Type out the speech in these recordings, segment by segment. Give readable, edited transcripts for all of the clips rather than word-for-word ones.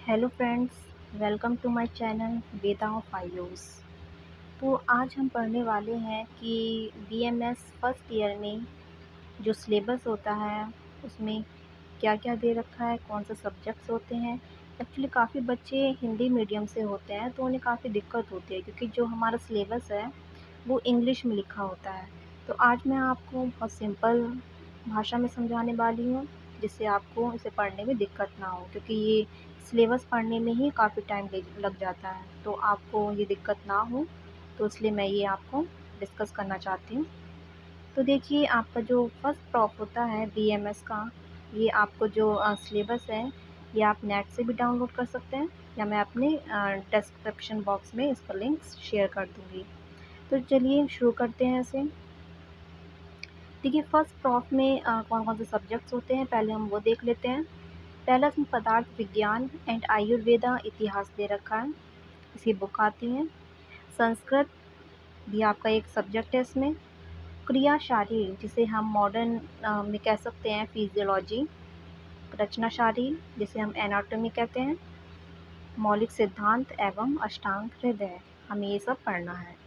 Hello friends, welcome to my channel Veda of आईयूज़। तो आज हम पढ़ने वाले हैं कि बीएमएस फर्स्ट ईयर में जो सिलेबस होता है उसमें क्या क्या दे रखा है, कौन से सब्जेक्ट्स होते हैं। एक्चुअली काफ़ी बच्चे हिंदी मीडियम से होते हैं तो उन्हें काफ़ी दिक्कत होती है क्योंकि जो हमारा सिलेबस है वो इंग्लिश में लिखा होता है। तो आज मैं आपको बहुत सिंपल भाषा में समझाने वाली हूँ जिससे आपको इसे पढ़ने में दिक्कत ना हो, क्योंकि ये सिलेबस पढ़ने में ही काफ़ी टाइम लग जाता है। तो आपको ये दिक्कत ना हो तो इसलिए मैं ये आपको डिस्कस करना चाहती हूँ। तो देखिए, आपका जो फर्स्ट प्रॉप होता है बीएमएस का, ये आपको जो सिलेबस है ये आप नेट से भी डाउनलोड कर सकते हैं या मैं अपने डिस्क्रिप्शन बॉक्स में इसका लिंक शेयर कर दूँगी। तो चलिए शुरू करते हैं इसे। देखिए, फर्स्ट प्रॉप में कौन कौन से सब्जेक्ट्स होते हैं पहले हम वो देख लेते हैं। पहला इसमें पदार्थ विज्ञान एंड आयुर्वेदा इतिहास दे रखा है, इसकी बुक आती है। संस्कृत भी आपका एक सब्जेक्ट है इसमें। क्रिया शारीर, जिसे हम मॉडर्न में कह सकते हैं फिजियोलॉजी। रचना शारीर, जिसे हम एनाटॉमी कहते हैं। मौलिक सिद्धांत एवं अष्टांग हृदय, हमें ये सब पढ़ना है।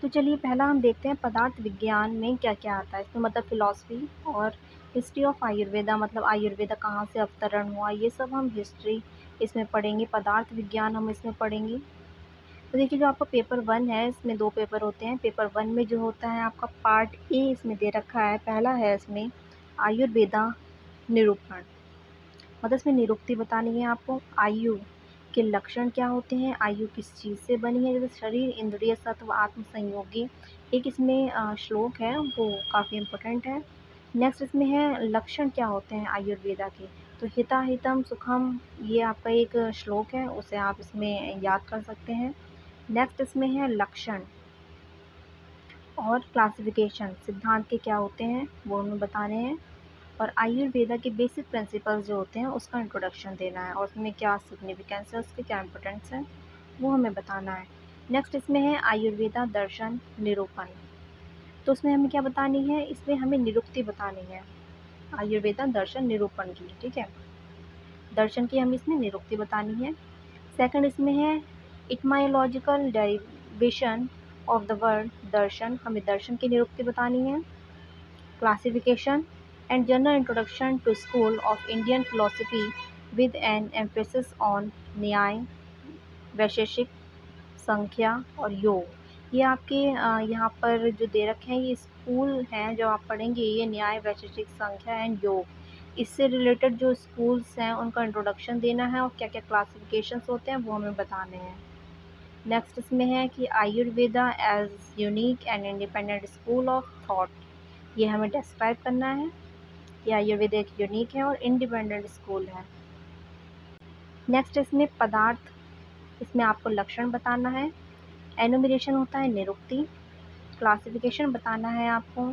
तो चलिए पहला हम देखते हैं पदार्थ विज्ञान में क्या क्या आता है। इसमें मतलब फिलॉसफी और हिस्ट्री ऑफ आयुर्वेदा, मतलब आयुर्वेदा कहाँ से अवतरण हुआ, ये सब हम हिस्ट्री इसमें पढ़ेंगे। पदार्थ विज्ञान हम इसमें पढ़ेंगे। तो देखिए, जो आपका पेपर 1 है इसमें 2 पेपर होते हैं। पेपर 1 में जो होता है आपका पार्ट ए इसमें दे रखा है। पहला है इसमें आयुर्वेदा निरूपण, मतलब इसमें निरुक्ति बतानी है आपको। आयु के लक्षण क्या होते हैं, आयु किस चीज़ से बनी है, जैसे शरीर, इंद्रिय, सत्व, आत्म संयोगी। एक इसमें श्लोक है वो काफ़ी इम्पोर्टेंट है। नेक्स्ट इसमें है लक्षण क्या होते हैं आयुर्वेदा के। तो हिता हितम सुखम, ये आपका एक श्लोक है, उसे आप इसमें याद कर सकते हैं। नेक्स्ट इसमें है लक्षण और क्लासिफिकेशन, सिद्धांत के क्या होते हैं वो हमें बताने हैं। और आयुर्वेदा के बेसिक प्रिंसिपल्स जो होते हैं उसका इंट्रोडक्शन देना है और उसमें क्या सिग्निफिकेंस है, उसके क्या इंपॉर्टेंस है वो हमें बताना है। नेक्स्ट इसमें है आयुर्वेदा दर्शन निरूपण। तो उसमें हमें क्या बतानी है, इसमें हमें निरुक्ति बतानी है आयुर्वेदा दर्शन निरूपण की, ठीक है। दर्शन की हमें इसमें निरुक्ति बतानी है। सेकंड इसमें है इटमायोलॉजिकल डेरिवेशन ऑफ द वर्ड दर्शन, हमें दर्शन की निरुक्ति बतानी है। Classification and general introduction to school of Indian philosophy with an emphasis on न्याय, वैशेषिक, संख्या और योग। ये आपके यहाँ पर जो दे रखे हैं ये स्कूल हैं जो आप पढ़ेंगे, ये न्याय, वैशेषिक, संख्या एंड योग। इससे रिलेटेड जो स्कूल्स हैं उनका इंट्रोडक्शन देना है और क्या क्या क्लासिफिकेशंस होते हैं वो हमें बताने हैं। नेक्स्ट इसमें है कि Ayurveda as unique and independent school of thought, ये हमें डिस्क्राइब करना है कि आयुर्वेदा एक यूनिक है और इंडिपेंडेंट स्कूल है। नेक्स्ट इसमें पदार्थ, इसमें आपको लक्षण बताना है। एनुमरेशन होता है निरुक्ति। क्लासिफिकेशन बताना है आपको।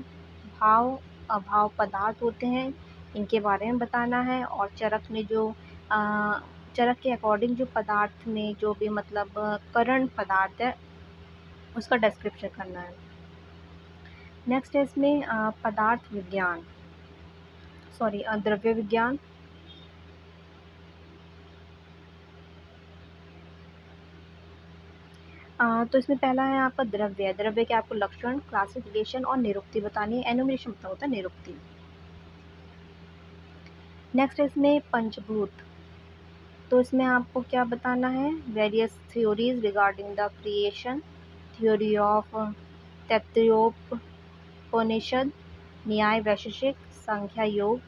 भाव अभाव पदार्थ होते हैं इनके बारे में बताना है। और चरक में जो चरक के अकॉर्डिंग जो पदार्थ में जो भी मतलब करण पदार्थ है उसका डिस्क्रिप्शन करना है। नेक्स्ट है इसमें पदार्थ विज्ञान, सॉरी द्रव्य विज्ञान। तो इसमें पहला है आपका द्रव्य। द्रव्य के आपको लक्षण, क्लासिफिकेशन और निरुक्ति बतानी है। एनुमरेशन मतलब होता है निरुक्ति। नेक्स्ट है इसमें पंचभूत। तो इसमें आपको क्या बताना है, various theories regarding the creation, theory of Taittiriyopanishad, Nyaya, Vaisheshika, संख्या, योग,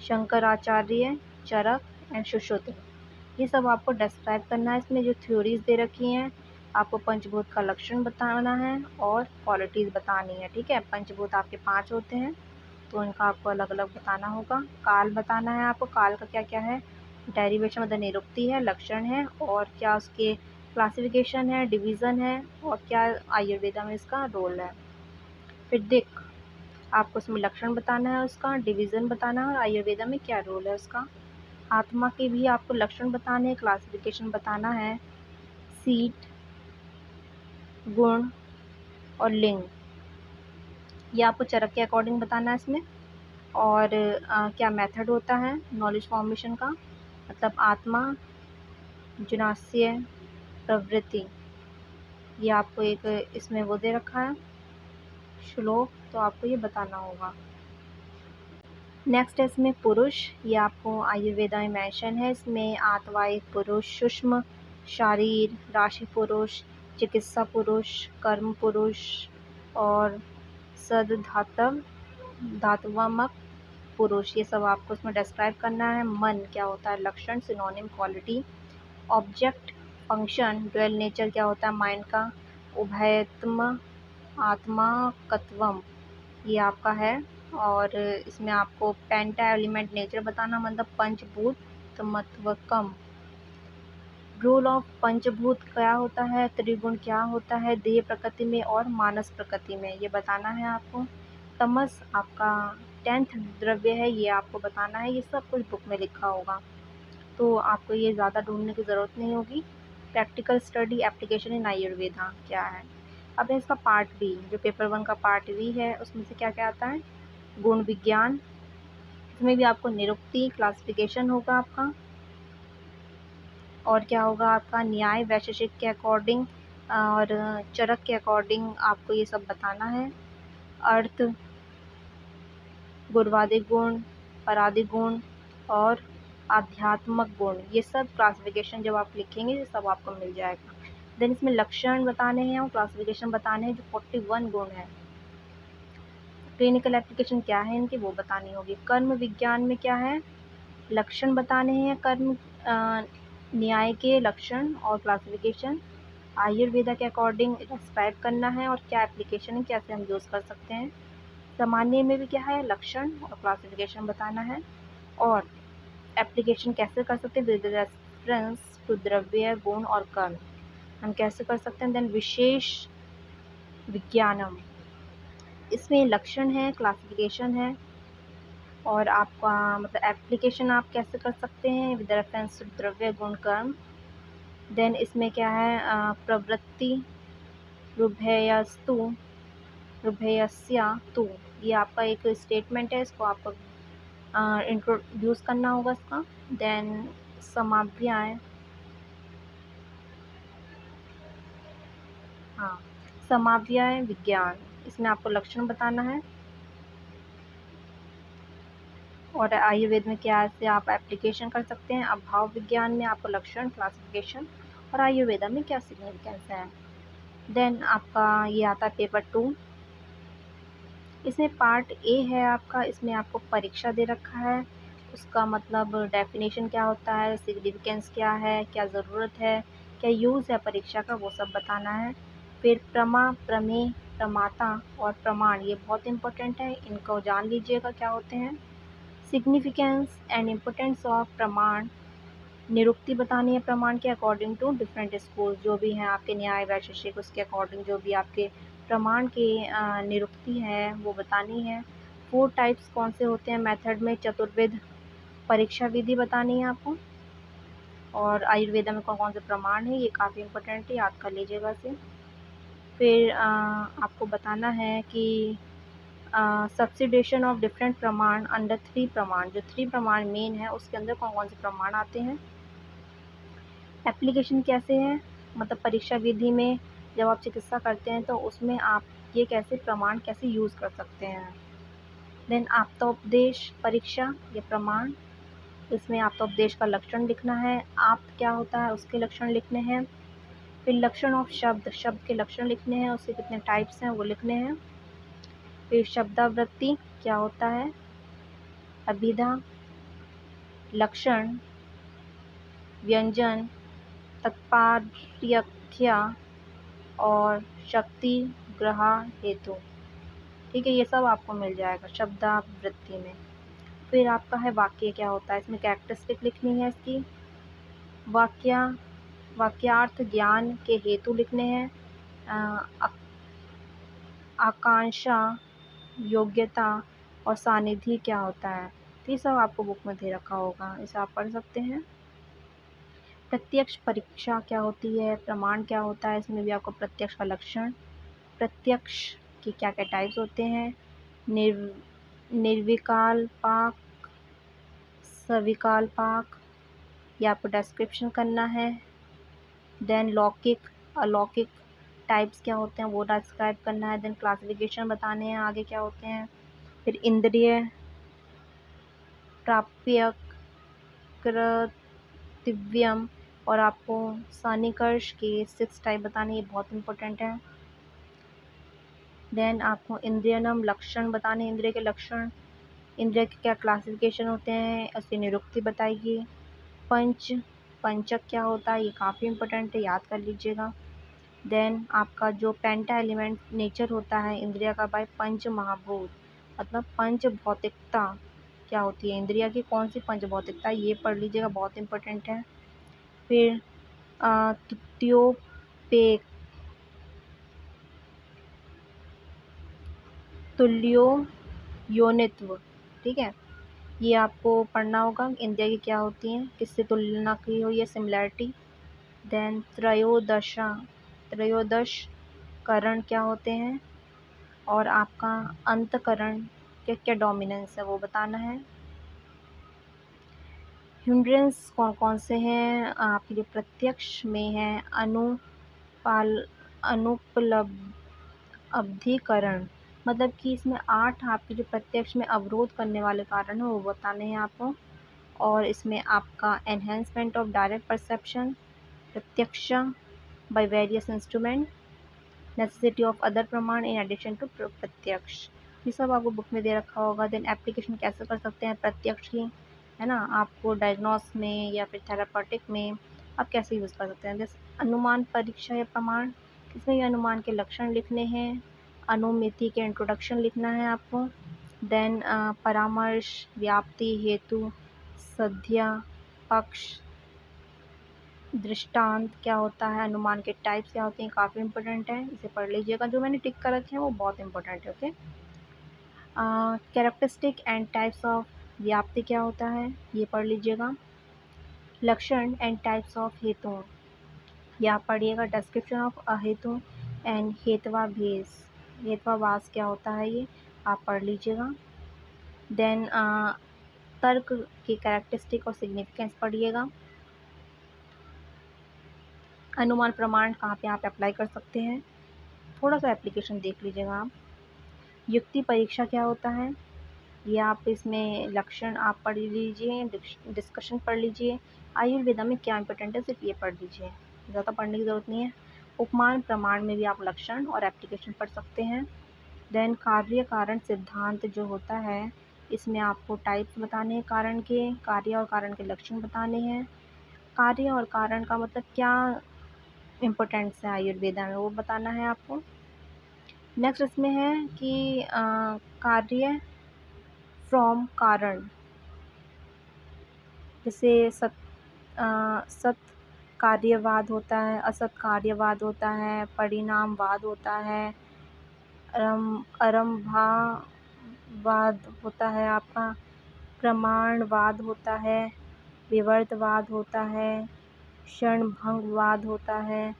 शंकराचार्य, चरक एंड सुश्रुत। ये सब आपको डिस्क्राइब करना है। इसमें जो थ्योरीज दे रखी हैं आपको पंचभूत का लक्षण बताना है और क्वालिटीज़ बतानी है, ठीक है। पंचभूत आपके 5 होते हैं तो इनका आपको अलग अलग बताना होगा। काल बताना है आपको, काल का क्या क्या है, डेरिवेशन मतलब निरुक्ति है, लक्षण है और क्या उसके क्लासिफिकेशन है, डिवीज़न है और क्या आयुर्वेदा में इसका रोल है। फिर दिक, आपको उसमें लक्षण बताना है उसका, डिवीज़न बताना है और आयुर्वेदा में क्या रोल है उसका। आत्मा के भी आपको लक्षण बताने हैं, क्लासिफिकेशन बताना है। सीट, गुण और लिंग, ये आपको चरक के अकॉर्डिंग बताना है इसमें। और क्या मेथड होता है नॉलेज फॉर्मेशन का। मतलब आत्मा, जुनास्य, प्रवृत्ति। ये आपको एक इसमें वो दे रखा है श्लोक, तो आपको ये बताना होगा। नेक्स्ट है इसमें पुरुष, ये आपको आयुर्वेदा में मेंशन है। इसमें आत्वायिक पुरुष, सूक्ष्म शारीर, राशि पुरुष, चिकित्सा पुरुष, कर्म पुरुष और सद्धातव धातुवामक पुरुष, ये सब आपको इसमें डिस्क्राइब करना है। मन क्या होता है, लक्षण, synonym, quality. Object, function, dwell, nature क्या होता है, माइंड का। उभयत्म, आत्माकत्वम, ये आपका है। और इसमें आपको पेंटा एलिमेंट नेचर बताना, मतलब पंचभूत मत्वकम। रूल ऑफ पंचभूत क्या होता है, त्रिगुण क्या होता है देह प्रकृति में और मानस प्रकृति में, ये बताना है आपको। तमस आपका 10th द्रव्य है, ये आपको बताना है। ये सब कुछ बुक में लिखा होगा, तो आपको ये ज़्यादा ढूंढने की ज़रूरत नहीं होगी। Practical study application in Ayurveda क्या है। अब है इसका पार्ट बी, जो पेपर 1 का पार्ट बी है, उसमें से क्या क्या आता है। गुण विज्ञान, इसमें भी आपको निरुक्ति, क्लासिफिकेशन होगा आपका। और क्या होगा आपका, न्याय, वैशेषिक के अकॉर्डिंग और चरक के अकॉर्डिंग आपको ये सब बताना है। अर्थ, गुणवादिक गुण, परादिक गुण और आध्यात्मक गुण, ये सब क्लासिफिकेशन जब आप लिखेंगे ये सब आपको मिल जाएगा। देन इसमें लक्षण बताने हैं और क्लासिफिकेशन बताने हैं, जो 41 गुण है। क्लिनिकल एप्लीकेशन क्या है इनकी, वो बतानी होगी। कर्म विज्ञान में क्या है, लक्षण बताने हैं कर्म न्याय के लक्षण और क्लासिफिकेशन। आयुर्वेदा के अकॉर्डिंग डिस्क्राइब करना है और क्या एप्लीकेशन है, कैसे हम यूज़ कर सकते हैं। सामान्य में भी क्या है, लक्षण और क्लासिफिकेशन बताना है और एप्लीकेशन कैसे कर सकते हैं विद रेफरेंस टू द्रव्य, गुण और कर्म, हम कैसे कर सकते हैं। देन विशेष विज्ञानम, इसमें लक्षण है, क्लासिफिकेशन है और आपका मतलब एप्लीकेशन आप कैसे कर सकते हैं विद रेफरेंस टू द्रव्य, गुण, कर्म। देन इसमें क्या है, प्रवृत्ति, रुभयस्तु, रुभयस्या तु, ये आपका एक स्टेटमेंट है, इसको आपको इंट्रोड्यूस करना होगा इसका। देन समाव्याय, हाँ समाव्याय विज्ञान, इसमें आपको लक्षण बताना है और आयुर्वेद में क्या से आप एप्लीकेशन कर सकते हैं। अब भाव विज्ञान में आपको लक्षण, क्लासिफिकेशन और आयुर्वेदा में क्या सिग्निफिकेंस है। देन आपका ये आता है पेपर 2, इसमें पार्ट ए है आपका, इसमें आपको परीक्षा दे रखा है, उसका मतलब डेफिनेशन क्या होता है, सिग्निफिकेंस क्या है, क्या ज़रूरत है, क्या यूज़ है परीक्षा का, वो सब बताना है। फिर प्रमा, प्रमेय, प्रमाता और प्रमाण, ये बहुत इंपॉर्टेंट है, इनको जान लीजिएगा क्या होते हैं। सिग्निफिकेंस एंड इम्पोर्टेंस ऑफ प्रमाण, निरुक्ति बतानी है प्रमाण के अकॉर्डिंग टू डिफरेंट स्कूल, जो भी हैं आपके न्याय, वैशेषिक, उसके अकॉर्डिंग जो भी आपके प्रमाण के निरुक्ति है वो बतानी है। 4 टाइप्स कौन से होते हैं मेथड में, चतुर्विध परीक्षा विधि बतानी है आपको। और आयुर्वेदा में कौन कौन से प्रमाण है, ये काफ़ी इंपॉर्टेंट है, याद कर लीजिएगा इसे। फिर आपको बताना है कि सब्सिडेशन ऑफ डिफरेंट प्रमाण अंडर 3 प्रमाण, जो 3 प्रमाण मेन है उसके अंदर कौन कौन से प्रमाण आते हैं। एप्लीकेशन कैसे है, मतलब परीक्षा विधि में जब आप चिकित्सा करते हैं तो उसमें आप ये कैसे प्रमाण कैसे यूज़ कर सकते हैं। देन आप्तोपदेश परीक्षा या प्रमाण, इसमें आप्तोपदेश का लक्षण लिखना है, आप्त क्या होता है उसके लक्षण लिखने हैं। फिर लक्षण ऑफ शब्द, शब्द के लक्षण लिखने हैं, उसके कितने टाइप्स हैं वो लिखने हैं। फिर शब्दावृत्ति क्या होता है, अभिधा, लक्षण, व्यंजन, तत्पर्यख्या और शक्ति ग्रहा हेतु, ठीक है, ये सब आपको मिल जाएगा शब्दावृत्ति में। फिर आपका है वाक्य क्या होता है, इसमें कैरेक्टरिस्टिक लिखनी है इसकी। वाक्यार्थ, ज्ञान के हेतु लिखने हैं। आकांक्षा, योग्यता और सानिध्य क्या होता है, तो ये सब आपको बुक में दे रखा होगा, इसे आप पढ़ सकते हैं। प्रत्यक्ष परीक्षा क्या होती है, प्रमाण क्या होता है, इसमें भी आपको प्रत्यक्ष का लक्षण, प्रत्यक्ष के क्या क्या टाइप्स होते हैं, निर्विकल्पाक, सविकल्पाक, ये आपको डिस्क्रिप्शन करना है। देन लौकिक अलौकिक टाइप्स क्या होते हैं वो डिस्क्राइब करना है। देन क्लासिफिकेशन बताने हैं आगे क्या होते हैं। फिर इंद्रिय प्राप्य कृतिव्यम और आपको सन्निकर्ष के 6 टाइप बताने, ये बहुत इंपॉर्टेंट है। देन आपको इंद्रियनम लक्षण बताने, इंद्रिय के लक्षण, इंद्रिय के क्या क्लासिफिकेशन होते हैं, उसकी निरुक्ति बताइए। पंचक क्या होता है, ये काफ़ी इंपॉर्टेंट है, याद कर लीजिएगा। देन आपका जो पेंटा एलिमेंट नेचर होता है इंद्रिया का बाय पंच महाभूत, मतलब पंच भौतिकता क्या होती है इंद्रिया की, कौन सी पंच भौतिकता, ये पढ़ लीजिएगा, बहुत इंपॉर्टेंट है। फिर तुल्योपेक तुल्यो योनित्व, ठीक है, ये आपको पढ़ना होगा। इंद्रिया की क्या होती हैं, किससे तुलना की हुई है, सिमिलैरिटी। देन त्रयोदश करण क्या होते हैं और आपका अंतकरण के क्या डोमिनेंस है वो बताना है। हिंड्रेंस कौन कौन से हैं आपके लिए, प्रत्यक्ष में है अनुपलब्धिकरण, मतलब कि इसमें 8 आपके जो प्रत्यक्ष में अवरोध करने वाले कारण हैं वो बताने हैं आपको। और इसमें आपका एनहेंसमेंट ऑफ डायरेक्ट परसेप्शन, प्रत्यक्ष by various instrument, necessity of other प्रमाण इन एडिशन टू प्रत्यक्ष, ये सब आपको बुक में दे रखा होगा। देन एप्लीकेशन कैसे कर सकते हैं प्रत्यक्ष की, है ना, आपको डायग्नोस में या फिर थेरापेटिक में आप कैसे यूज़ कर सकते हैं। जैसे अनुमान परीक्षा या प्रमाण, इसमें ये अनुमान के लक्षण लिखने हैं, अनुमिति के इंट्रोडक्शन लिखना है आपको। देन परामर्श, व्याप्ति, हेतु, सध्या, पक्ष, दृष्टांत क्या होता है, अनुमान के टाइप्स क्या होते हैं, काफ़ी इंपॉर्टेंट है, इसे पढ़ लीजिएगा। जो मैंने टिक कर रखे हैं वो बहुत इंपॉर्टेंट है। Okay, characteristic and types of व्याप्ति क्या होता है ये पढ़ लीजिएगा। लक्षण एंड टाइप्स ऑफ हेतु, ये आप पढ़िएगा। डिस्क्रिप्शन ऑफ अहेतु एंड हेतवाभेस, हेतवाभास क्या होता है ये आप पढ़ लीजिएगा। देन तर्क की कैरेक्टरिस्टिक और सिग्निफिकेंस पढ़िएगा। अनुमान प्रमाण कहाँ पे आप अप्लाई कर सकते हैं, थोड़ा सा एप्लीकेशन देख लीजिएगा आप। युक्ति परीक्षा क्या होता है ये आप इसमें लक्षण आप पढ़ लीजिए, डिस्कशन पढ़ लीजिए। आयुर्वेदा में क्या इंपॉर्टेंट है सिर्फ ये पढ़ लीजिए, ज़्यादा पढ़ने की ज़रूरत नहीं है। उपमान प्रमाण में भी आप लक्षण और एप्लीकेशन पढ़ सकते हैं। देन कार्य कारण सिद्धांत जो होता है इसमें आपको टाइप्स बताने हैं कारण के, कार्य और कारण के लक्षण बताने हैं। कार्य और कारण का मतलब क्या इम्पोर्टेंस है आयुर्वेदा में वो बताना है आपको। नेक्स्ट इसमें है कि कार्य फ्रॉम कारण, जैसे सत कार्यवाद होता है, असत कार्यवाद होता है, परिणामवाद होता है, आरंभावाद होता है, आपका प्रमाणवाद होता है, विवर्तवाद होता है, क्षणभंगवाद होता है,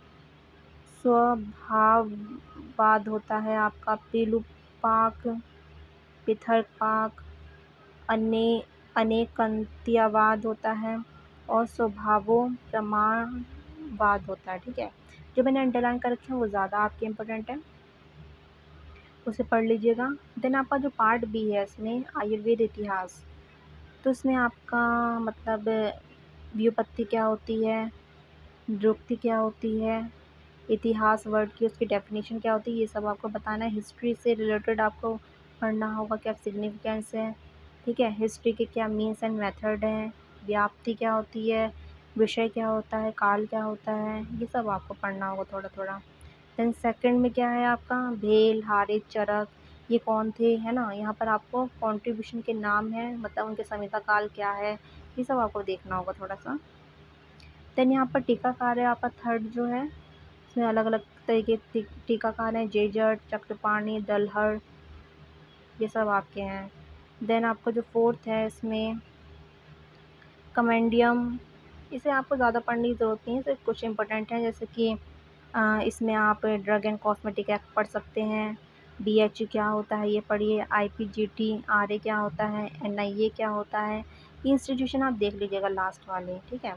स्वभाववाद होता है, आपका पिलुपाक, पृथक्पाक, अनेकंत्यवाद होता है और स्वभावो प्रमाणवाद होता है। ठीक है, जो मैंने अंडरलाइन कर रखे हैं वो ज़्यादा आपके इम्पोर्टेंट है, उसे पढ़ लीजिएगा। देन आपका जो पार्ट बी है इसमें आयुर्वेद इतिहास, तो इसमें आपका मतलब व्युत्पत्ति क्या होती है, निरुक्ति क्या होती है, इतिहास वर्ड की उसकी डेफिनेशन क्या होती है, ये सब आपको बताना है। हिस्ट्री से रिलेटेड आपको पढ़ना होगा, क्या सिग्निफिकेंस है, ठीक है, हिस्ट्री के क्या मीन्स एंड मेथड हैं, व्याप्ति क्या होती है, विषय क्या होता है, काल क्या होता है, ये सब आपको पढ़ना होगा थोड़ा थोड़ा। देन सेकंड में क्या है आपका भेल, हारित, चरक, ये कौन थे, है ना, यहाँ पर आपको कॉन्ट्रीब्यूशन के नाम है, मतलब उनके संहिता काल क्या है, ये सब आपको देखना होगा थोड़ा सा। देन यहाँ पर टीकाकार है आपका थर्ड जो है, इसमें अलग अलग तरीके के टीकाकार हैं, जेजट, चक्रपाणी, दलहर, ये सब आपके हैं। देन आपको जो फोर्थ है इसमें कमेंडियम, इसे आपको ज़्यादा पढ़ने की ज़रूरत नहीं है, सिर्फ कुछ इंपॉर्टेंट है, जैसे कि इसमें आप ड्रग एंड कॉस्मेटिक एक्ट पढ़ सकते हैं, DHE क्या होता है ये पढ़िए, IPGT RA क्या होता है, NIA क्या होता है, ये इंस्टीट्यूशन आप देख लीजिएगा लास्ट वाले, ठीक है।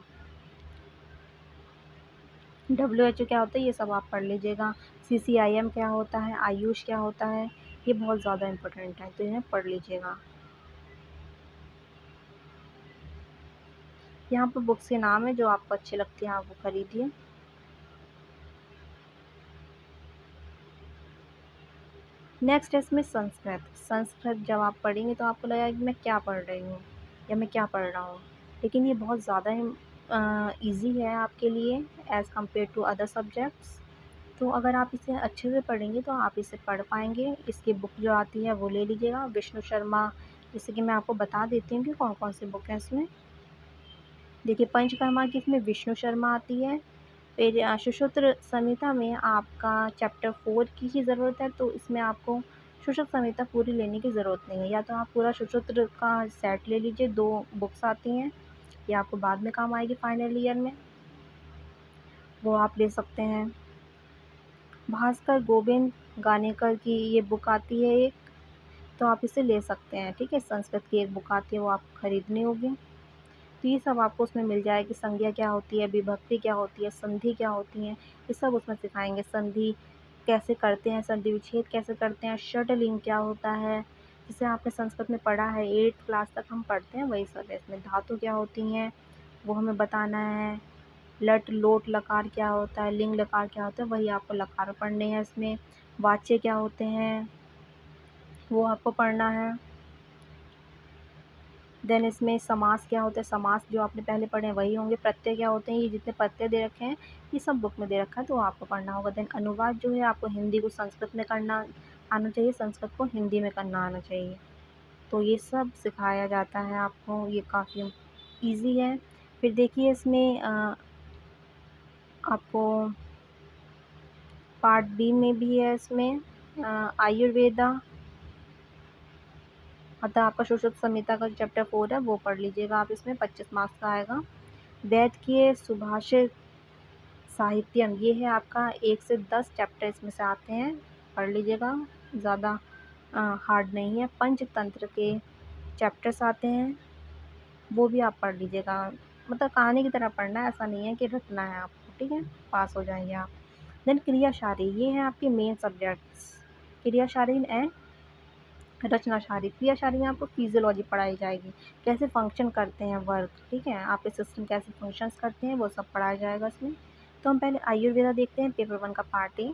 WHO क्या होता है ये सब आप पढ़ लीजिएगा। CCIM क्या होता है, आयुष क्या होता है, ये बहुत ज़्यादा इम्पोर्टेंट है, तो इन्हें पढ़ लीजिएगा। यहाँ पर बुक्स के नाम है, जो आपको अच्छी लगती है आप वो खरीदिए। नेक्स्ट है इसमें संस्कृत। संस्कृत जब आप पढ़ेंगे तो आपको लगेगा कि मैं क्या पढ़ रही हूँ या मैं क्या पढ़ रहा हूँ, लेकिन ये बहुत ज़्यादा ईज़ी है आपके लिए as compare to other subjects. तो अगर आप इसे अच्छे से पढ़ेंगे तो आप इसे पढ़ पाएंगे। इसकी बुक जो आती है वो ले लीजिएगा, विष्णु शर्मा। जैसे कि मैं आपको बता देती हूँ कि कौन कौन सी बुक है इसमें। देखिए, पंचकर्मा की इसमें विष्णु शर्मा आती है। फिर सुश्रुत संहिता में आपका चैप्टर 4 की ही ज़रूरत है, तो इसमें आपको सुश्रुत संहिता पूरी लेने की ज़रूरत नहीं है। या तो आप पूरा सुश्रुत का सेट ले लीजिए, 2 बुक्स आती हैं, ये आपको बाद में काम आएगी फाइनल ईयर में, वो आप ले सकते हैं। भास्कर गोविंद गानेकर की ये बुक आती है एक, तो आप इसे ले सकते हैं, ठीक है। संस्कृत की एक बुक आती है, वो आपको खरीदनी होगी। तो ये सब आपको उसमें मिल जाएगी। संज्ञा क्या होती है, विभक्ति क्या होती है, संधि क्या होती है, ये सब उसमें सिखाएंगे। संधि कैसे करते हैं, संधि विच्छेद कैसे करते हैं, षडलिंग क्या होता है, जिसे आपने संस्कृत में पढ़ा है, 8th क्लास तक हम पढ़ते हैं, वही सब है इसमें। धातु क्या होती हैं वो हमें बताना है। लट लोट लकार क्या होता है, लिंग लकार क्या होता है, वही आपको लकार पढ़ने हैं इसमें। वाच्य क्या होते हैं वो आपको पढ़ना है। देन इसमें समास क्या होता है, समास जो आपने पहले पढ़े हैं वही होंगे। प्रत्यय क्या होते हैं, ये जितने प्रत्यय दे रखे हैं ये सब बुक में दे रखा है, तो आपको पढ़ना होगा। देन अनुवाद जो है आपको हिंदी को संस्कृत में करना आना चाहिए, संस्कृत को हिंदी में करना आना चाहिए। तो ये सब सिखाया जाता है आपको, ये काफ़ी ईजी है। फिर देखिए इसमें आपको पार्ट बी में भी है इसमें आयुर्वेदा, मतलब आपका सुश्रुत संहिता का चैप्टर 4 है वो पढ़ लीजिएगा आप, इसमें 25 मार्क्स का आएगा। वैद की सुभाषित साहित्यम, ये है आपका 1 से 10 चैप्टर इसमें से आते हैं, पढ़ लीजिएगा, ज़्यादा हार्ड नहीं है। पंचतंत्र के चैप्टर्स आते हैं, वो भी आप पढ़ लीजिएगा। मतलब कहानी की तरह पढ़ना है, ऐसा नहीं है कि रटना है आपको, ठीक है, पास हो जाएंगे आप। देन क्रियाशारी, ये है आपके मेन सब्जेक्ट्स, क्रियाशारी एंड रचनाशारी। क्रियाशारी में आपको फिजियोलॉजी पढ़ाई जाएगी, कैसे फंक्शन करते हैं वर्क, ठीक है, आपके सिस्टम कैसे फंक्शंस करते हैं वो सब पढ़ाया जाएगा इसमें। तो हम पहले आयुर्वेदा देखते हैं, पेपर 1 का पार्ट ए।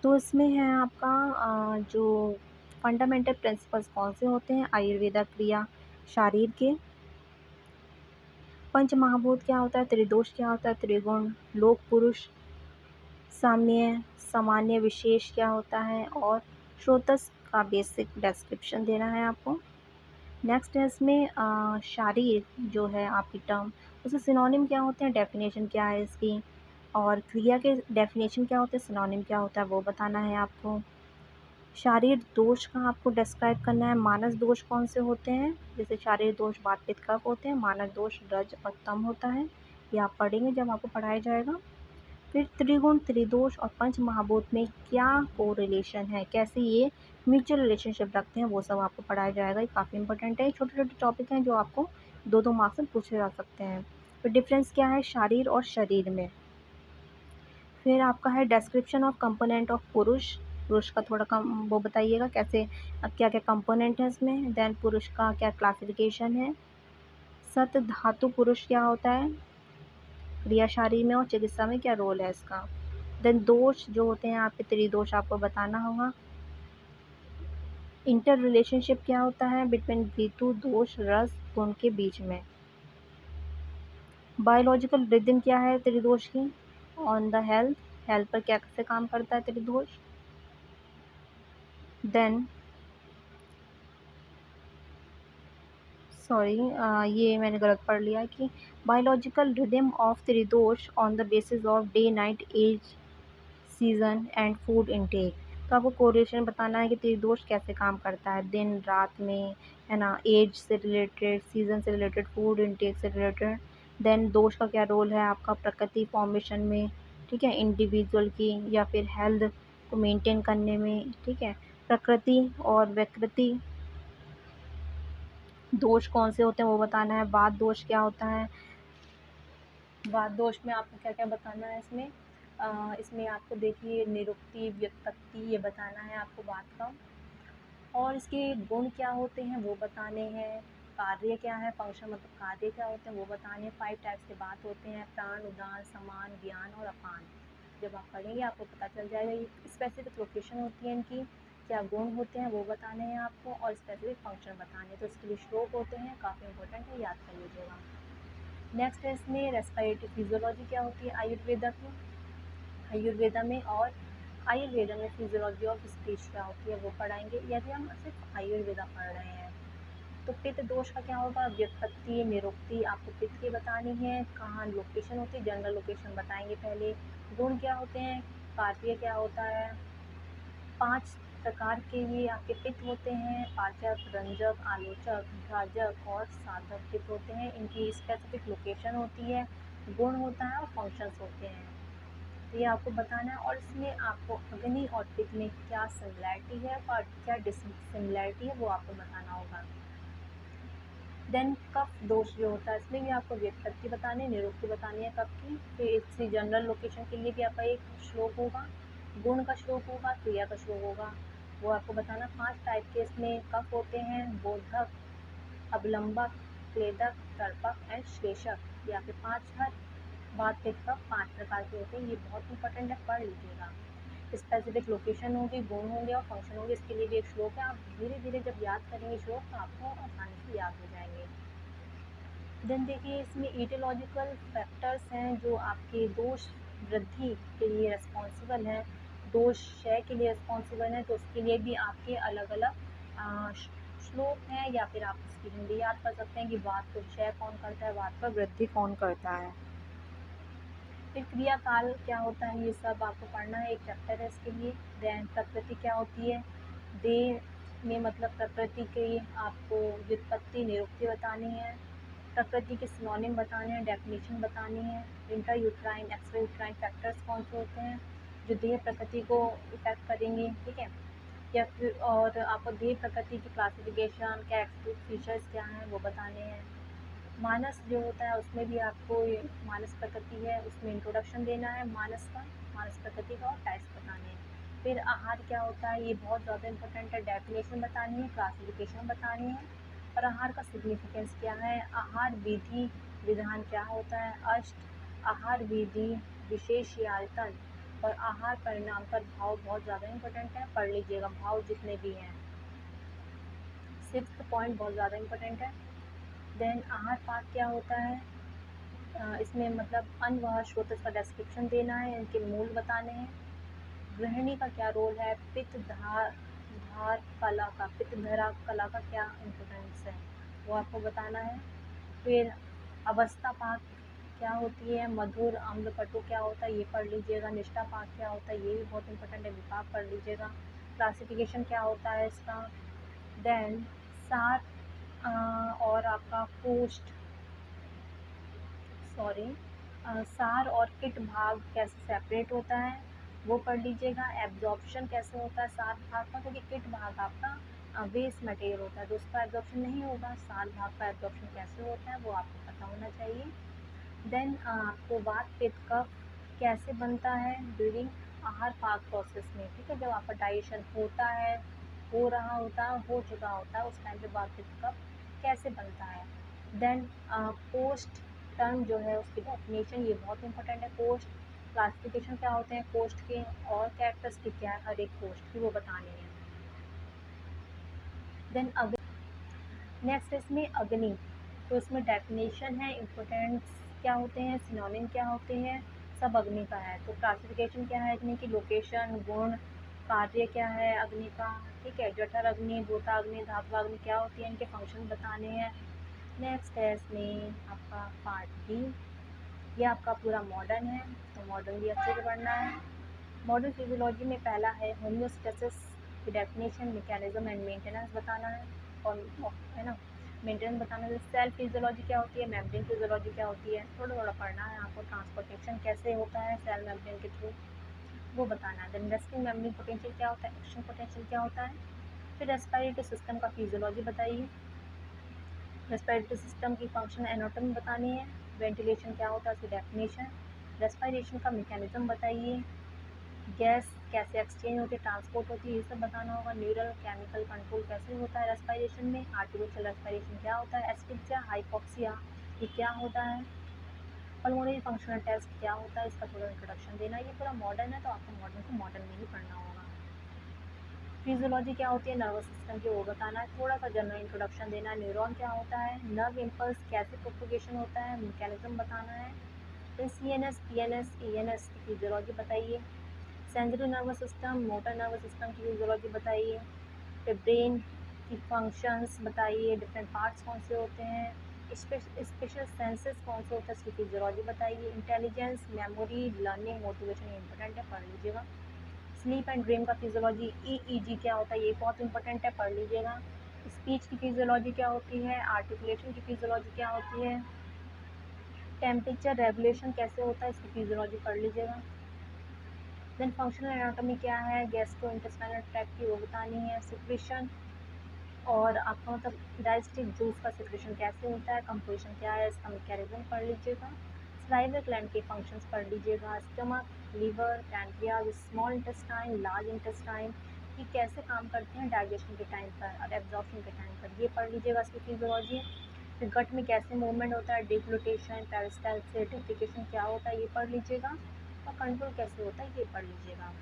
तो इसमें है आपका जो फंडामेंटल प्रिंसिपल्स कौन से होते हैं आयुर्वेदा क्रिया शारीर के। पंच महाभूत क्या होता है, त्रिदोष क्या होता है, त्रिगुण, लोक पुरुष, साम्य, सामान्य, विशेष क्या होता है, और स्रोतस का बेसिक डिस्क्रिप्शन देना है आपको। नेक्स्ट है इसमें शारीर जो है आपकी टर्म, उसके सिनोनिम क्या होते हैं, डेफिनेशन क्या है इसकी, और क्रिया के डेफिनेशन क्या होते हैं, सिनोनिम क्या होता है वो बताना है आपको। शारीर दोष का आपको डिस्क्राइब करना है, मानस दोष कौन से होते हैं, जैसे शारीर दोष वात पित्त कफ होते हैं, मानस दोष रज और तम होता है, ये आप पढ़ेंगे जब आपको पढ़ाया जाएगा। फिर त्रिगुण, त्रिदोष और पंच महाभूत में क्या कोरिलेशन है, कैसे ये म्यूचुअल रिलेशनशिप रखते हैं, वो सब आपको पढ़ाया जाएगा। ये काफ़ी इंपॉर्टेंट है, छोटे छोटे टॉपिक हैं जो आपको 2-2 मार्क्स में पूछे जा सकते हैं। फिर डिफरेंस क्या है शारीर और शरीर में। फिर आपका है डिस्क्रिप्शन ऑफ कंपोनेंट ऑफ पुरुष, पुरुष का थोड़ा कम वो बताइएगा कैसे क्या क्या कंपोनेंट है इसमें। देन पुरुष का क्या क्लासिफिकेशन है। सत धातु पुरुष क्या होता है क्रियाशारी में, और चिकित्सा में क्या रोल है इसका। देन दोष जो होते हैं आपके त्रिदोष आपको बताना होगा। इंटर रिलेशनशिप क्या होता है बिटवीन ऋतु, दोष, रस, गुण के बीच में। बायोलॉजिकल रिदम क्या है त्रिदोष की, ऑन द हेल्थ, हेल्थ पर क्या कैसे काम करता है त्रिदोष। देन सॉरी ये मैंने गलत पढ़ लिया कि biological rhythm of tridosha on the basis of day night age season and food intake. तो आपको कोरिलेशन बताना है कि त्रिदोष कैसे काम करता है दिन रात में, है ना, एज से रिलेटेड, सीजन से रिलेटेड, फूड इनटेक से रिलेटेड। देन दोष का क्या रोल है आपका प्रकृति फॉर्मेशन में, ठीक है, इंडिविजुअल की या फिर हेल्थ को मेंटेन करने में, ठीक है। प्रकृति और विकृति दोष कौन से होते हैं वो बताना है, वात दोष क्या होता है, वात दोष में आपको क्या क्या बताना है इसमें आपको देखिए निरुक्ति, व्युत्पत्ति ये बताना है आपको बात का, और इसके गुण क्या होते हैं वो बताने हैं, कार्य क्या है, फंक्शन मतलब कार्य क्या होते हैं वो बताने हैं। 5 टाइप्स के बात होते हैं, प्राण, उदान, समान, ज्ञान और अपान। जब आप पढ़ेंगे आपको पता चल जाएगा। ये स्पेसिफिक लोकेशन होती है इनकी, क्या गुण होते हैं वो बताने हैं आपको, और स्पेसिफिक फंक्शन बताने हैं। तो इसके लिए श्लोक होते हैं, काफ़ी इंपॉर्टेंट है, याद कर लीजिएगा। नेक्स्ट है इसमें रेस्पिरेटरी फिजियोलॉजी क्या होती है आयुर्वेदा में, और आयुर्वेदा में फिजियोलॉजी ऑफ स्पीच क्या होती है वो पढ़ाएंगे, यदि हम सिर्फ आयुर्वेदा पढ़ रहे हैं। तो पित्त दोष का क्या होगा, व्युत्पत्ति, निरुक्ति आपको पित्त की बतानी है, कहाँ लोकेशन होती है, जनरल लोकेशन बताएंगे पहले, गुण क्या होते हैं, कार्य क्या होता है। 5 प्रकार के ये आपके पित्त होते हैं, पाचक, रंजक, आलोचक, विभाजक और साधक पित्त होते हैं। इनकी स्पेसिफिक लोकेशन होती है, गुण होता है और फंक्शंस होते हैं, तो ये आपको बताना है। और इसमें आपको अग्नि और पित्त में क्या सिमिलैरिटी है और क्या डिससिमिलैरिटी है वो आपको बताना होगा। देन कफ दोष जो होता है इसमें भी आपको व्युत्पत्ति बतानी है, निरुक्ति बतानी है कफ की। फिर इसकी जनरल लोकेशन के लिए भी आपका एक श्लोक होगा, गुण का श्लोक होगा, क्रिया का श्लोक होगा, वो आपको बताना। 5 टाइप के इसमें कफ होते हैं, बोधक, अवलंबक, क्लेदक, तर्पक एंड श्लेषक। ये आपके 5 हर बात के कफ 5 प्रकार के होते हैं। ये बहुत इंपॉर्टेंट है, पढ़ लीजिएगा। स्पेसिफिक लोकेशन होगी, गुण होंगे और फंक्शन होंगे, इसके लिए भी एक श्लोक है। आप धीरे धीरे जब याद करेंगे श्लोक तो आपको आसानी से याद हो जाएंगे। देन देखिए इसमें ईटियोलॉजिकल फैक्टर्स हैं जो आपके दोष वृद्धि के लिए रिस्पॉन्सिबल हैं, दोष क्षय के लिए रिस्पॉन्सिबल हैं। तो उसके लिए भी आपके अलग अलग श्लोक हैं, या फिर आप उसकी हिंदी याद कर सकते हैं कि वात को क्षय कौन करता है, वात का वृद्धि कौन करता है। फिर क्रियाकाल क्या होता है ये सब आपको पढ़ना है, एक चैप्टर है इसके लिए। देन प्रकृति क्या होती है, देह में मतलब प्रकृति की आपको व्युत्पत्ति, निरुक्ति बतानी है, प्रकृति के सिनोनिम बताने हैं, डेफिनेशन बतानी है। Intra uterine, extra uterine factors कौन से होते हैं जो देह प्रकृति को इफेक्ट करेंगे, ठीक है। या फिर और आपको देह प्रकृति की क्लासिफिकेशन, क्या फीचर्स क्या हैं वो बताने हैं। मानस जो होता है उसमें भी आपको ये मानस प्रकृति है उसमें इंट्रोडक्शन देना है, मानस प्रकृति का, और टाइप्स बताने हैं। फिर आहार क्या होता है ये बहुत ज़्यादा इंपॉर्टेंट है, डेफिनेशन बतानी है, क्लासिफिकेशन बतानी है, और आहार का सिग्निफिकेंस क्या है, आहार विधि विधान क्या होता है, अष्ट आहार विधि, विशेष आयतन और आहार परिणाम पर भाव बहुत ज़्यादा इंपॉर्टेंट है, पढ़ लीजिएगा भाव जितने भी हैं। 6th पॉइंट बहुत ज़्यादा इंपॉर्टेंट है। देन आहार पाक क्या होता है, इसमें मतलब अन्न व स्रोत का डिस्क्रिप्शन देना है, इनके मूल बताने हैं। गृहिणी का क्या रोल है, पित्त धार धार कला का, पित्त धरा कला का क्या इम्पोर्टेंस है वो आपको बताना है। फिर अवस्था पाक क्या होती है, मधुर अम्ल कटु क्या होता है ये पढ़ लीजिएगा। निष्ठा पाक क्या होता है ये भी बहुत इंपॉर्टेंट है, विपाक पढ़ लीजिएगा। क्लासिफिकेशन क्या होता है इसका। देन सार और आपका पोस्ट सार और किट भाग कैसे सेपरेट होता है वो पढ़ लीजिएगा। एब्जॉर्प्शन कैसे होता है सार भाग का, क्योंकि किट भाग आपका वेस्ट मटेरियल होता है तो उसका एब्जॉर्प्शन नहीं होगा, सार भाग का एब्जॉर्प्शन कैसे होता है वो आपको पता होना चाहिए। देन आपको वात पित्त कफ कैसे बनता है ड्यूरिंग आहार पाक प्रोसेस में, ठीक है। जब आपका डाइजेशन होता है, हो रहा होता है, हो चुका होता है, उस टाइम पे वात पित्त कफ कैसे बनता है। देन पोस्ट टर्म जो है उसकी डेफिनेशन ये बहुत इंपॉर्टेंट है। पोस्ट क्लासिफिकेशन क्या होते हैं पोस्ट के, और कैरेक्टरिस्टिक क्या है हर एक पोस्ट की वो बतानी है। देन नेक्स्ट इसमें अग्नि, तो इसमें डेफिनेशन है, इम्पोर्टेंट्स क्या होते हैं, सिनोनिम क्या होते हैं, सब अग्नि का है। तो क्लासिफिकेशन क्या है अग्नि की, लोकेशन, गुण, कार्य क्या है अग्नि का, ठीक है। जठर अग्नि, भूता अग्नि, धातु अग्नि क्या होती है, इनके फंक्शन बताने हैं। नेक्स्ट है इसमें आपका पार्ट बी, ये आपका पूरा मॉडर्न है तो मॉडर्न भी अच्छे से पढ़ना है। मॉडर्न फिजियोलॉजी में पहला है होम्योस्टेसिस की डेफिनेशन, मैकेनिज्म एंड मेंटेनेंस बताना है, और है ना मेंटेनेंस बताना है। सेल फिजियोलॉजी क्या होती है, मेम्ब्रेन फिजियोलॉजी क्या होती है, थोड़ा थोड़ा पढ़ना है आपको। ट्रांसपोर्टेशन कैसे होता है सेल मेम्ब्रेन के थ्रू वो बताना है। देन रेस्टिंग मेमोरी पोटेंशियल क्या होता है, एक्शन पोटेंशियल क्या होता है। फिर रेस्पिरेटरी सिस्टम का फिजियोलॉजी बताइए। रेस्पिरेटरी सिस्टम की फंक्शन एनाटॉमी बतानी है, वेंटिलेशन क्या होता है उसकी डेफिनेशन, रेस्पिरेशन का मैकेनिज्म बताइए, गैस कैसे एक्सचेंज होती है, ट्रांसपोर्ट होती है, ये सब बताना होगा, न्यूरल केमिकल कंट्रोल कैसे होता है रेस्पिरेशन में, आर्टिफिशियल रेस्पिरेशन क्या होता है, एस्फिक्सिया हाइपोक्सिया ये क्या होता है, पल्मोनरी फंक्शनल टेस्ट क्या होता है, इसका थोड़ा इंट्रोडक्शन देना। ये पूरा मॉडर्न है तो आपको मॉडर्न को मॉडर्न में ही पढ़ना होगा। फिजियोलॉजी क्या होती है, नर्वस सिस्टम की वो बताना है, थोड़ा सा जनरल इंट्रोडक्शन देना है, न्यूरॉन क्या होता है, नर्व इम्पल्स कैसे प्रोपोगेशन होता है, मैकेनिज्म बताना है, फिर CNS PNS ENS की फिजियोलॉजी बताइए, sensory nervous system motor nervous system की फिजियोलॉजी बताइए, फिर ब्रेन की फंक्शंस बताइए, डिफरेंट पार्ट्स कौन से होते हैं, स्पेशल सेंसेस कौन से होते हैं इसकी फिजियोलॉजी बताइए, intelligence memory learning motivation important है, पढ़ लीजिएगा। स्लीप एंड ड्रीम का फिजियोलॉजी EEG क्या होता है ये बहुत इंपॉर्टेंट है, पढ़ लीजिएगा। स्पीच की फिजियोलॉजी क्या होती है, आर्टिकुलेशन की फिजियोलॉजी क्या होती है, टेम्परेचर रेगुलेशन कैसे होता है इसकी फिजियोलॉजी पढ़ लीजिएगा। देन फंक्शनल एनाटॉमी क्या है, गैस्ट्रोइंटेस्टाइनल ट्रैक्ट की वो बतानी है, सिक्रेशन और आपका मतलब डाइजेस्टिव जूस का सिक्रेशन कैसे होता है, कंपोजिशन क्या है, इसका मैकेनिज्म पढ़ लीजिएगा। सलाइवरी ग्लैंड के फंक्शंस पढ़ लीजिएगा, stomach, liver, pancreas, small intestine, large intestine ये कैसे काम करते हैं डाइजेशन के टाइम पर और एब्जॉर्प्शन के टाइम पर, ये पढ़ लीजिएगा इसकी फिजियोलॉजी। फिर गट में कैसे मूवमेंट होता है, डिग्लूटेशन, पेरिस्टाल्सिस, डिफ्रिकेशन क्या होता है ये पढ़ लीजिएगा और कंट्रोल कैसे होता है ये पढ़ लीजिएगा।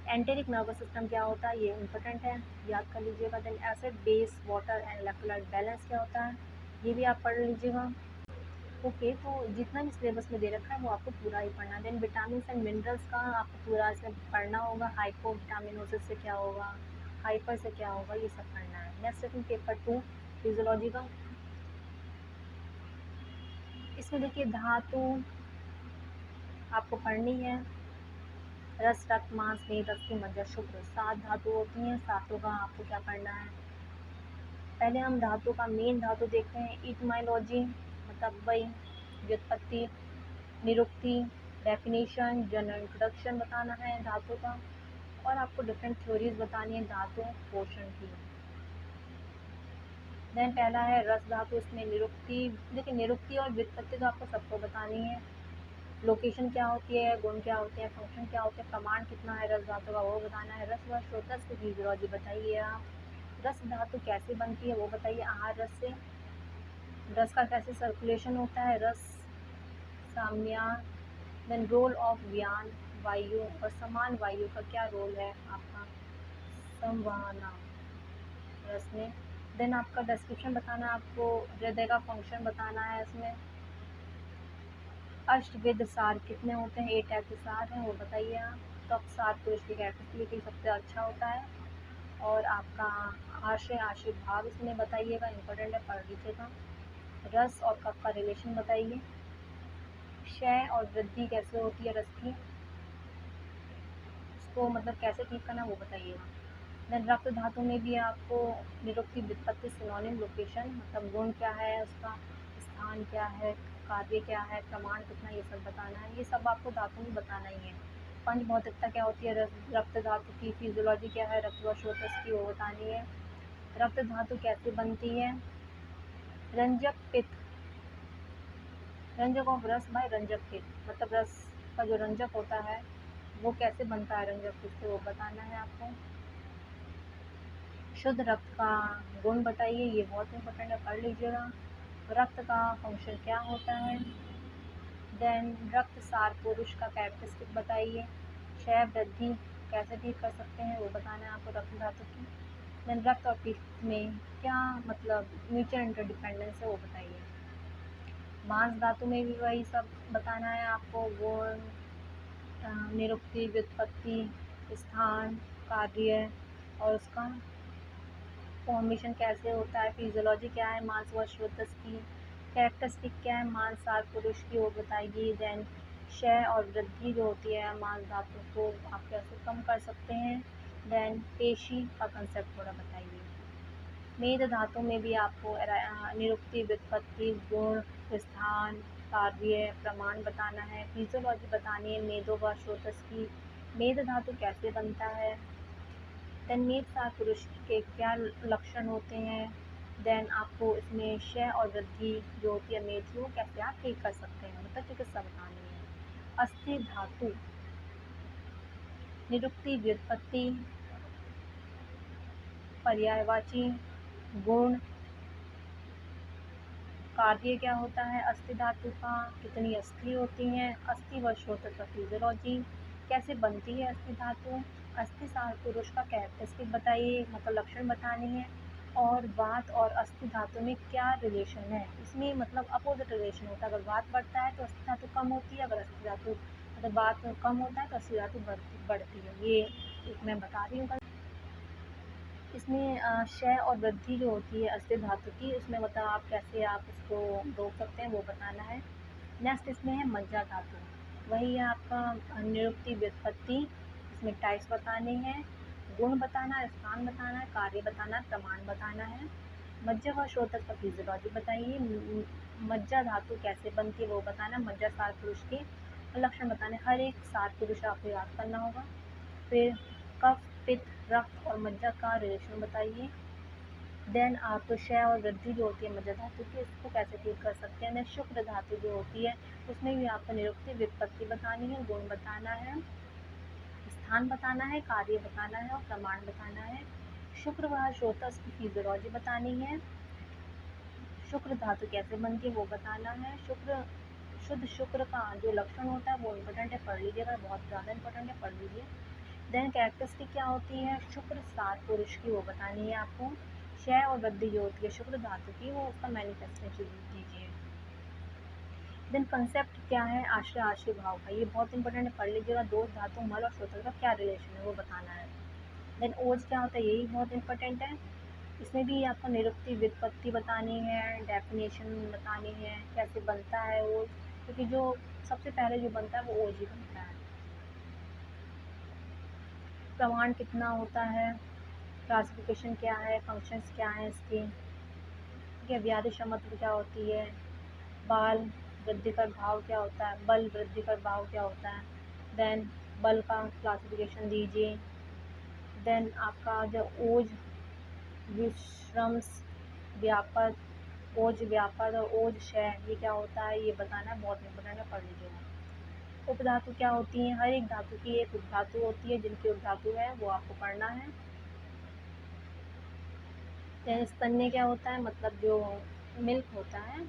एंटेरिक नर्वस सिस्टम क्या होता है ये इंपॉर्टेंट है, याद कर लीजिएगा। Then acid base water and electrolyte balance क्या होता है ये भी आप पढ़ लीजिएगा। ओके, तो जितना भी सिलेबस में दे रखा है वो आपको पूरा ही पढ़ना है। देन विटामिन एंड मिनरल्स का आपको पूरा इसमें पढ़ना होगा, हाइपो विटामिनोसिस से क्या होगा, हाइपर से क्या होगा, ये सब पढ़ना है। नेक्स्ट सेकंड पेपर 2 फिजियोलॉजी का, इसमें देखिए धातु आपको पढ़नी है, रस रक्त मांस मेद अस्थि मज्जा शुक्र 7 धातु होती हैं, सातों का आपको क्या पढ़ना है। पहले हम धातु का मेन धातु देखते हैं, इटमाइलॉजी मतलब वही व्युत्पत्ति, निरुक्ति, डेफिनेशन, जनरल इंट्रोडक्शन बताना है धातु का और आपको डिफरेंट थ्योरीज बतानी है धातु पोषण की। देन पहला है रस धातु, इसमें निरुक्ति, देखिए निरुक्ति और व्युत्पत्ति तो आपको सबको बतानी है, लोकेशन क्या होती है, गुण क्या होते हैं, फंक्शन क्या होते हैं, प्रमाण कितना है रस धातु का वो बताना है। रस व स्रोतस की फिजियोलॉजी बताइए आप, रस धातु कैसे बनती है वो बताइए, आहार रस से, रस का कैसे सर्कुलेशन होता है, रस साम्या, देन रोल ऑफ व्यान वायु और समान वायु का क्या रोल है आपका संवहना रस में। देन आपका डिस्क्रिप्शन बताना है, आपको हृदय का फंक्शन बताना है, इसमें अष्टविध सार कितने होते हैं, 8 टाइप के सार हैं वो बताइए आप। तो सार पुरुष की कैरेक्टरिस्टिक सबसे अच्छा होता है और आपका आशय आशय भाव इसमें बताइएगा, इंपॉर्टेंट है, पढ़ लीजिएगा। रस और कफ का रिलेशन बताइए, क्षय और वृद्धि कैसे होती है रस की, उसको मतलब कैसे ठीक करना वो बताइएगा। देन रक्त धातु में भी आपको निरुक्ति व्युत्पत्ति सिनोनिम लोकेशन मतलब गुण क्या है उसका, स्थान क्या है, कार्य क्या है, प्रमाण कितना, ये सब बताना है, ये सब आपको धातु में बताना ही है। पंच भौतिकता क्या होती है रक्त धातु की, फिजियोलॉजी क्या है रक्त व स्रोतस की वो बतानी है। रक्त धातु कैसे बनती है, रंजक पित्त, रंजक ऑफ रस बाय रंजक पित्त मतलब रस का जो रंजक होता है वो कैसे बनता है रंजक पित्त से वो बताना है आपको। शुद्ध रक्त का गुण बताइए, ये बहुत इंपॉर्टेंट है, पढ़ लीजिएगा। रक्त का फंक्शन क्या होता है। देन रक्त सार पुरुष का कैरेक्टरिस्टिक बताइए, क्षय वृद्धि कैसे ठीक कर सकते हैं वो बताना है आपको रक्त धातु की। देन रक्त और पित्त में क्या मतलब म्यूचुअल इंटरडिपेंडेंस है वो बताइए। मांस धातु में भी वही सब बताना है आपको, गुण, निरुक्ति, व्युत्पत्ति, स्थान, कार्य और उसका फॉर्मेशन कैसे होता है, फिजियोलॉजी क्या है मांस व स्रोतस की, कैरेक्टरिस्टिक क्या है मांसाहार पुरुष की वो बताइए। देन क्षय और वृद्धि जो होती है मांस धातु को आप कैसे कम कर सकते हैं। देन पेशी का कंसेप्ट थोड़ा बताइए। मेद धातु में भी आपको निरुक्ति, व्युत्पत्ति, गुण, स्थान, कार्य, प्रमाण बताना है, फिजियोलॉजी बतानी है मेदों व स्रोतस की, मेद धातु कैसे बनता है। देन मेद सार पुरुष के क्या लक्षण होते हैं, देन आपको इसमें क्षय और वृद्धि जो होती है मेथी, वो कैसे आप ठीक कर सकते हैं, मतलब चिकित्सा बतानी है। अस्थि धातु, निरुक्ति, व्युत्पत्ति, पर्यायवाची, गुण, कार्य क्या होता है अस्थि धातु का, कितनी अस्थि होती हैं, अस्थि व श्रोत्र का फिजियोलॉजी, कैसे बनती है अस्थि धातु, अस्थि सार पुरुष का कैरेक्टरिस्टिक बताइए, मतलब लक्षण बताने हैं, और वात और अस्थि धातु में क्या रिलेशन है, इसमें मतलब अपोजिट रिलेशन होता है, अगर वात बढ़ता है तो अस्थि धातु कम होती है, अगर अस्थि धातु मतलब वात कम होता है तो अस्थि धातु बढ़ती है। ये मैं बता रही हूँ। इसमें क्षय और वृद्धि जो होती है अस्थि धातु की, उसमें मतलब आप कैसे आप इसको रोक सकते हैं वो बताना है। नेक्स्ट इसमें है मज्जा धातु, वही है आपका निरुक्ति, व्युत्पत्ति, इसमें टाइप्स बताने हैं, गुण बताना है, स्थान बताना है, कार्य बताना है, प्रमाण बताना है। मज्जा व श्रोत्रक का फिजियोलॉजी बताइए, मज्जा धातु कैसे बनती है वो बताना, मज्जा सार पुरुष के लक्षण बताने, हर एक सार पुरुष आपको याद करना होगा। फिर कफ, पित्त, रक्त और मज्जा का रिलेशन बताइए। देन आप क्षय और वृद्धि जो होती है मज्जा धातु की, इसको कैसे ठीक कर सकते हैं। नेक्स्ट शुक्र धातु जो होती है, उसमें भी आपको निरुक्ति, व्युत्पत्ति बतानी है, गुण बताना है, स्थान बताना है, कार्य बताना है और प्रमाण बताना है। शुक्र व श्रोत्रस की फिजियोलॉजी बतानी है। शुक्र धातु कैसे बनती है वो बताना है। शुद्ध शुक्र का जो लक्षण होता है वो इम्पोर्टेंट है, पढ़ लीजिएगा, बहुत ज़्यादा इम्पोर्टेंट है, पढ़ लीजिए। देन कैरेक्टरिस्टिक क्या होती है शुक्र सार पुरुष की, वो बतानी है आपको। क्षय और वृद्धि जो होती है शुक्र धातु की, वो उसका मैनिफेस्टेशन दीजिए। देन कंसेप्ट क्या है आश्रय आश्रय भाव का, ये बहुत इंपॉर्टेंट है, पढ़ लीजिएगा। दोष धातु मल और श्रोत्र का क्या रिलेशन है वो बताना है। देन ओज क्या होता है, यही बहुत इंपॉर्टेंट है, इसमें भी आपको निरुक्ति, व्युत्पत्ति बतानी है, डेफिनेशन बतानी है, कैसे बनता है ओज, क्योंकि जो सबसे पहले जो बनता है वो ओज ही बनता है। प्रमाण कितना होता है, क्लासिफिकेशन क्या है, फंक्शंस क्या हैं इसके, ठीक है। व्याधि क्षमत्व क्या होती है, बाल वृद्धि कर भाव क्या होता है, बल वृद्धि कर भाव क्या होता है। देन बल का क्लासिफिकेशन दीजिए। देन आपका जो ओज, विश्रम्स, व्यापक, ओज व्यापक और ओज क्षय, ये क्या होता है ये बताना है, बहुत इंपॉर्टेंट है, पढ़ लीजिएगा। उपधातु क्या होती हैं, हर एक धातु की एक उपधातु होती है, जिनकी उपधातु है वो आपको पढ़ना है। स्तन्य क्या होता है, मतलब जो मिल्क होता है,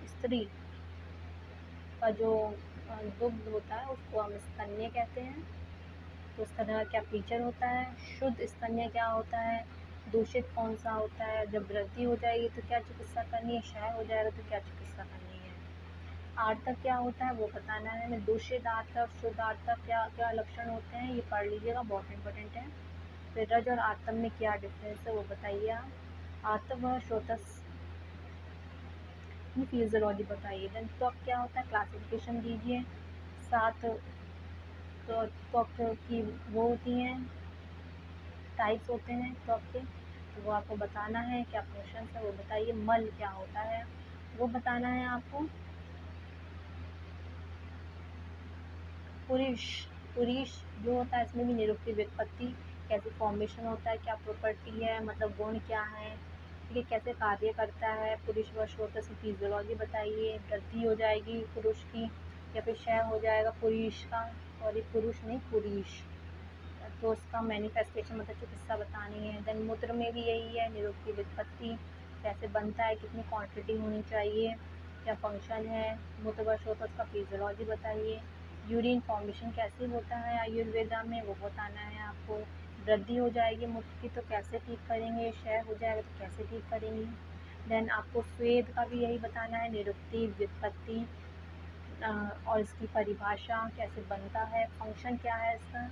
स्त्री का जो दुग्ध होता है उसको हम स्तन्य कहते हैं। तो स्तन्य का क्या फीचर होता है। शुद्ध स्तन्य क्या होता है, दूषित कौन सा होता है, जब वृद्धि हो जाएगी तो क्या चिकित्सा करनी है, क्षय हो जाएगा तो क्या चिकित्सा करनी है। आर्तक क्या होता है वो बताना है। दूषित आर्तक, शुद्ध आर्तक क्या क्या लक्षण होते हैं ये पढ़ लीजिएगा, बहुत इंपॉर्टेंट है। फिर रज और आर्तम में क्या डिफरेंस है वो बताइए आप। आर्तव व श्रोतस की फिजियोलॉजी बताइए। देन त्वक क्या होता है, क्लासिफिकेशन दीजिए। 7 तो त्वक की वो होती हैं, टाइप्स होते हैं त्वक के, तो वो आपको बताना है, क्या फंक्शन है वो बताइए। मल क्या होता है वो बताना है आपको। पुरुष, पुरुष जो होता है इसमें भी निरुक्ति, व्युत्पत्ति, कैसे फॉर्मेशन होता है, क्या प्रॉपर्टी है, मतलब गुण क्या है, ठीक है, कैसे कार्य करता है। पुरुष व श्रोत्र की फिजियोलॉजी बताइए। वृद्धि हो जाएगी पुरुष की या फिर क्षय हो जाएगा पुरुष का, सॉरी पुरुष नहीं पुरुष, तो उसका मैनिफेस्टेशन मतलब चिकित्सा बतानी है। देन मूत्र में भी यही है, निरुक्ति, व्युत्पत्ति, कैसे बनता है, कितनी क्वांटिटी होनी चाहिए, क्या फंक्शन है। मूत्र व श्रोत्र का फिजियोलॉजी बताइए। यूरिन फॉर्मेशन कैसे होता है आयुर्वेदा में वो बताना है आपको। वृद्धि हो जाएगी मूत्र की तो कैसे ठीक करेंगे, क्षय हो जाएगा तो कैसे ठीक करेंगे। देन आपको स्वेद का भी यही बताना है, निरुक्ति, व्युत्पत्ति और इसकी परिभाषा, कैसे बनता है, फंक्शन क्या है इसका।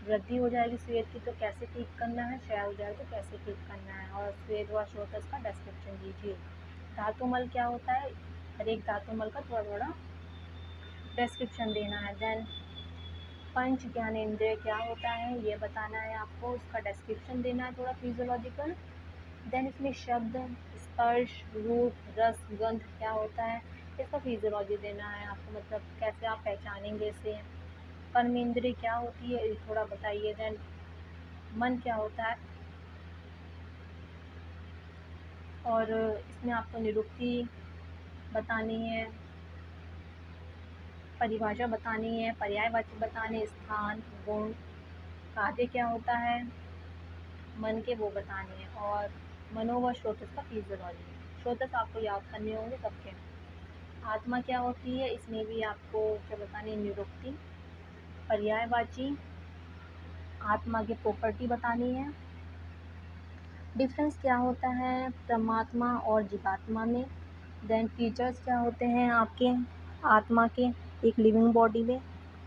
वृद्धि हो जाएगी स्वेद की तो कैसे ठीक करना है, क्षय हो जाएगा तो कैसे ठीक करना है, और स्वेद व श्रोत्रस का डिस्क्रिप्शन दीजिए। धातुमल क्या होता है, हर एक धातुमल का थोड़ा थोड़ा डिस्क्रिप्शन देना है। देन पंच ज्ञानेंद्रिय क्या होता है ये बताना है आपको, उसका डिस्क्रिप्शन देना है थोड़ा फिजियोलॉजिकल। देन इसमें शब्द, स्पर्श, रूप, रस, गंध क्या होता है इसका फिजियोलॉजी देना है आपको, मतलब कैसे आप पहचानेंगे इसे। कर्मेंद्रिय क्या होती है ये थोड़ा बताइए। देन मन क्या होता है, और इसमें आपको निरुक्ति बतानी है, परिभाषा बतानी है, पर्यायवाची बताने, स्थान, गुण, कार्य क्या होता है मन के वो बताने हैं, और मनो व स्रोतस का फिजियोलॉजी। स्रोतस आपको याद करने होंगे सबके। आत्मा क्या होती है, इसमें भी आपको क्या बतानी है, निरुक्ति। पर्यायवाची, आत्मा की प्रॉपर्टी बतानी है। डिफरेंस क्या होता है परमात्मा और जीवात्मा में। देन फीचर्स क्या होते हैं आपके आत्मा के एक लिविंग बॉडी में,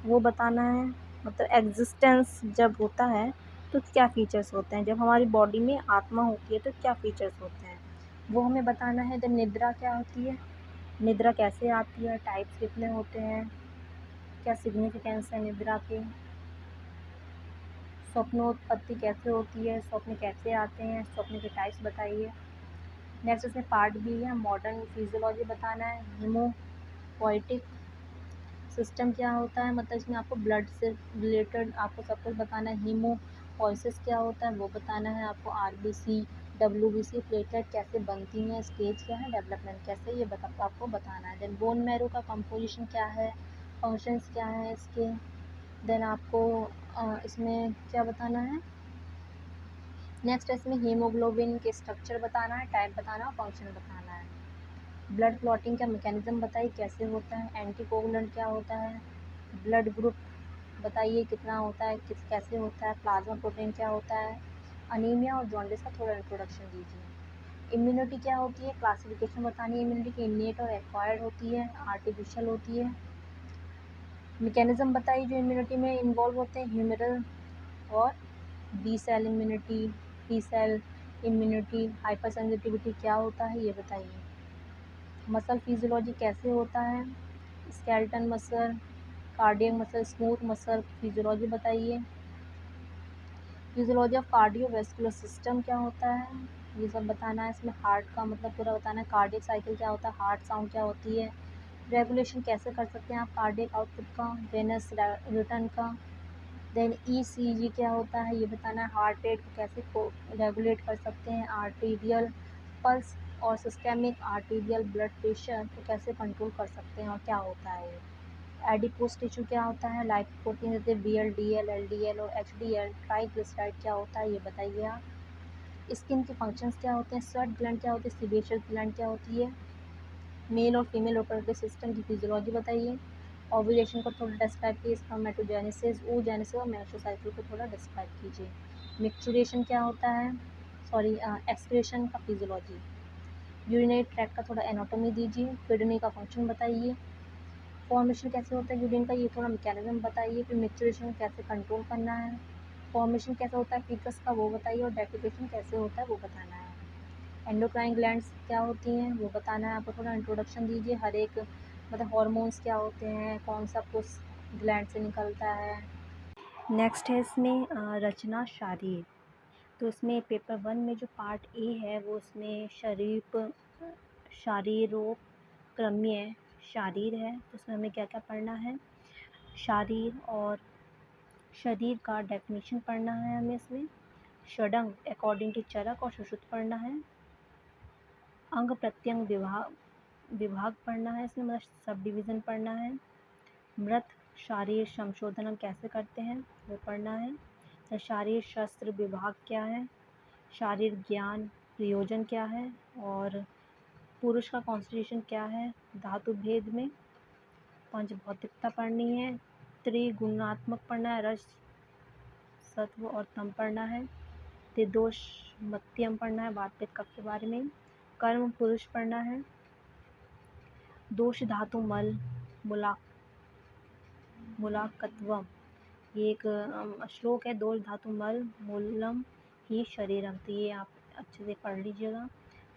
वो बताना है। मतलब एग्जिस्टेंस जब होता है तो क्या फीचर्स होते हैं, जब हमारी बॉडी में आत्मा होती है तो क्या फीचर्स होते हैं, वो हमें बताना है। देन निद्रा क्या होती है, निद्रा कैसे आती है, टाइप्स कितने होते हैं, क्या सिग्निफिकेंस है निद्रा के। स्वप्नोत्पत्ति कैसे होती है, स्वप्न कैसे आते हैं, स्वप्न के टाइप्स बताइए। नेक्स्ट इसमें पार्ट बी है, मॉडर्न फिजियोलॉजी बताना है। हीमोपोइटिक सिस्टम क्या होता है, मतलब इसमें आपको ब्लड से रिलेटेड आपको सब कुछ बताना है। हीमोपोइसिस क्या होता है वो बताना है आपको। आरबीसी, डब्ल्यूबीसी, प्लेटलेट कैसे बनती हैं, स्टेज क्या है, डेवलपमेंट कैसे, ये आपको बताना है। देन बोन मैरो का कंपोजिशन क्या है, फंक्शंस क्या है इसके। देन आपको इसमें क्या बताना है। नेक्स्ट इसमें हीमोग्लोबिन के स्ट्रक्चर बताना है, टाइप बताना है, फंक्शन बताना है। ब्लड क्लॉटिंग का मैकेनिज्म बताइए कैसे होता है। एंटीकोगुलेंट क्या होता है, ब्लड ग्रुप बताइए कितना होता है, कैसे होता है। प्लाज्मा प्रोटीन क्या होता है। अनीमिया और जॉन्डिस का थोड़ा इंट्रोडक्शन दीजिए। इम्यूनिटी क्या होती है, क्लासिफिकेशन बतानी है। इम्यूनिटी की इनेट और एक्वायर्ड होती है, आर्टिफिशियल होती है। मैकेनिज्म बताइए जो इम्यूनिटी में इन्वॉल्व होते हैं, ह्यूमरल और B cell immunity, T cell immunity. Hypersensitivity क्या होता है ये बताइए। मसल फिजियोलॉजी कैसे होता है, skeleton muscle, cardiac muscle, smooth muscle physiology बताइए। फिजियोलॉजी ऑफ कार्डियोवैस्कुलर सिस्टम क्या होता है, ये सब बताना है। इसमें हार्ट का मतलब पूरा बताना है। कार्डियक साइकिल क्या होता है, हार्ट साउंड क्या होती है। रेगुलेशन कैसे कर सकते हैं आप कार्डियक आउटपुट का, वेनस रिटर्न का। देन ईसीजी क्या होता है ये बताना है। हार्ट रेट को कैसे रेगुलेट कर सकते हैं। आर्टीरियल पल्स और सिस्टेमिक आर्टीरियल ब्लड प्रेशर को कैसे कंट्रोल कर सकते हैं और क्या होता है ये। एडिपोज टिश्यू क्या होता है, लाइपोप्रोटीन जैसे बीएलडीएल, एलडीएल और एचडीएल। ट्राइग्लिसराइड क्या होता है ये बताइए आप। स्किन के फंक्शंस क्या होते हैं, स्वेट ग्लैंड क्या होती है, सीबेशियल ग्लैंड क्या होती है। मेल और फीमेल रिप्रोडक्टिव सिस्टम की फिजियोलॉजी बताइए। ओव्यूलेशन को थोड़ा डिस्क्राइब कीजिए। स्पर्मेटोजेनेसिस, oogenesis और मेंस्ट्रुअल साइकिल को थोड़ा डिस्क्राइब कीजिए। मैच्योरेशन क्या होता है, सॉरी एक्सक्रीशन का फिजियोलॉजी। यूरिनरी ट्रैक्ट का थोड़ा एनाटॉमी दीजिए। किडनी का फंक्शन बताइए। फॉर्मेशन कैसे होता है यूरिन का, ये थोड़ा मैकेनिज्म बताइए। फिर मैच्योरेशन कैसे कंट्रोल करना है। फॉर्मेशन कैसे होता है फीकस का वो बताइए, और डेफिकेशन कैसे होता है वो बताना है। एंडोक्राइन ग्लैंड्स क्या होती हैं वो बताना है आपको। थोड़ा इंट्रोडक्शन दीजिए हर एक, मतलब हार्मोन्स क्या होते हैं, कौन सा कुछ ग्लैंड से निकलता है। नेक्स्ट है इसमें रचना शारीर। तो इसमें पेपर 1 में जो पार्ट ए है वो इसमें शारीरोक्रम्य शारीर है। तो उसमें हमें क्या क्या पढ़ना है, शारीर और शरीर का डेफिनेशन पढ़ना है हमें इसमें। षडंग अकॉर्डिंग टू चरक और सुश्रुत पढ़ना है। अंग प्रत्यंग विभाग पढ़ना है इसमें, मतलब सब डिवीज़न पढ़ना है। मृत शारीर संशोधन हम कैसे करते हैं वो पढ़ना है। तो शारीर शस्त्र विभाग क्या है, शारीर ज्ञान प्रयोजन क्या है, और पुरुष का कॉन्स्टिट्यूशन क्या है धातु भेद में। पंच भौतिकता पढ़नी है। त्रिगुणात्मक पढ़ना है, रज सत्व और तम पढ़ना है। त्रिदोष मत्यम पढ़ना है, वार्पिक कफ के बारे में। कर्म पुरुष पढ़ना है। दोष धातु मल मुलाकत्वम, ये एक श्लोक है। दोष धातु मल मूलम ही शरीरम, तो ये आप अच्छे से पढ़ लीजिएगा।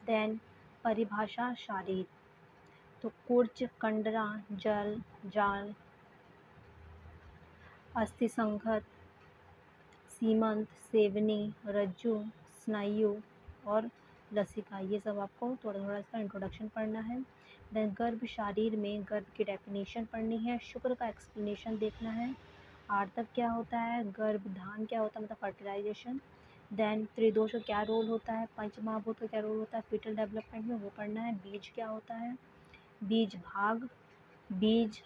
देन परिभाषा शारीर, तो कुर्च, कंडरा, जल, जाल, अस्थि संघत, सीमंत, सेवनी, रज्जु, स्नायु और लसिका, ये सब आपको थोड़ा थोड़ा इसका इंट्रोडक्शन पढ़ना है। देन गर्भ शारीर में गर्भ की डेफिनेशन पढ़नी है। शुक्र का एक्सप्लेनेशन देखना है। आर्तव क्या होता है, गर्भधान क्या होता है मतलब फर्टिलाइजेशन। देन त्रिदोष का क्या रोल होता है, पंचमहाभूत का क्या रोल होता है फीटल डेवलपमेंट में, वो पढ़ना है। बीज क्या होता है, बीज भाग, बीज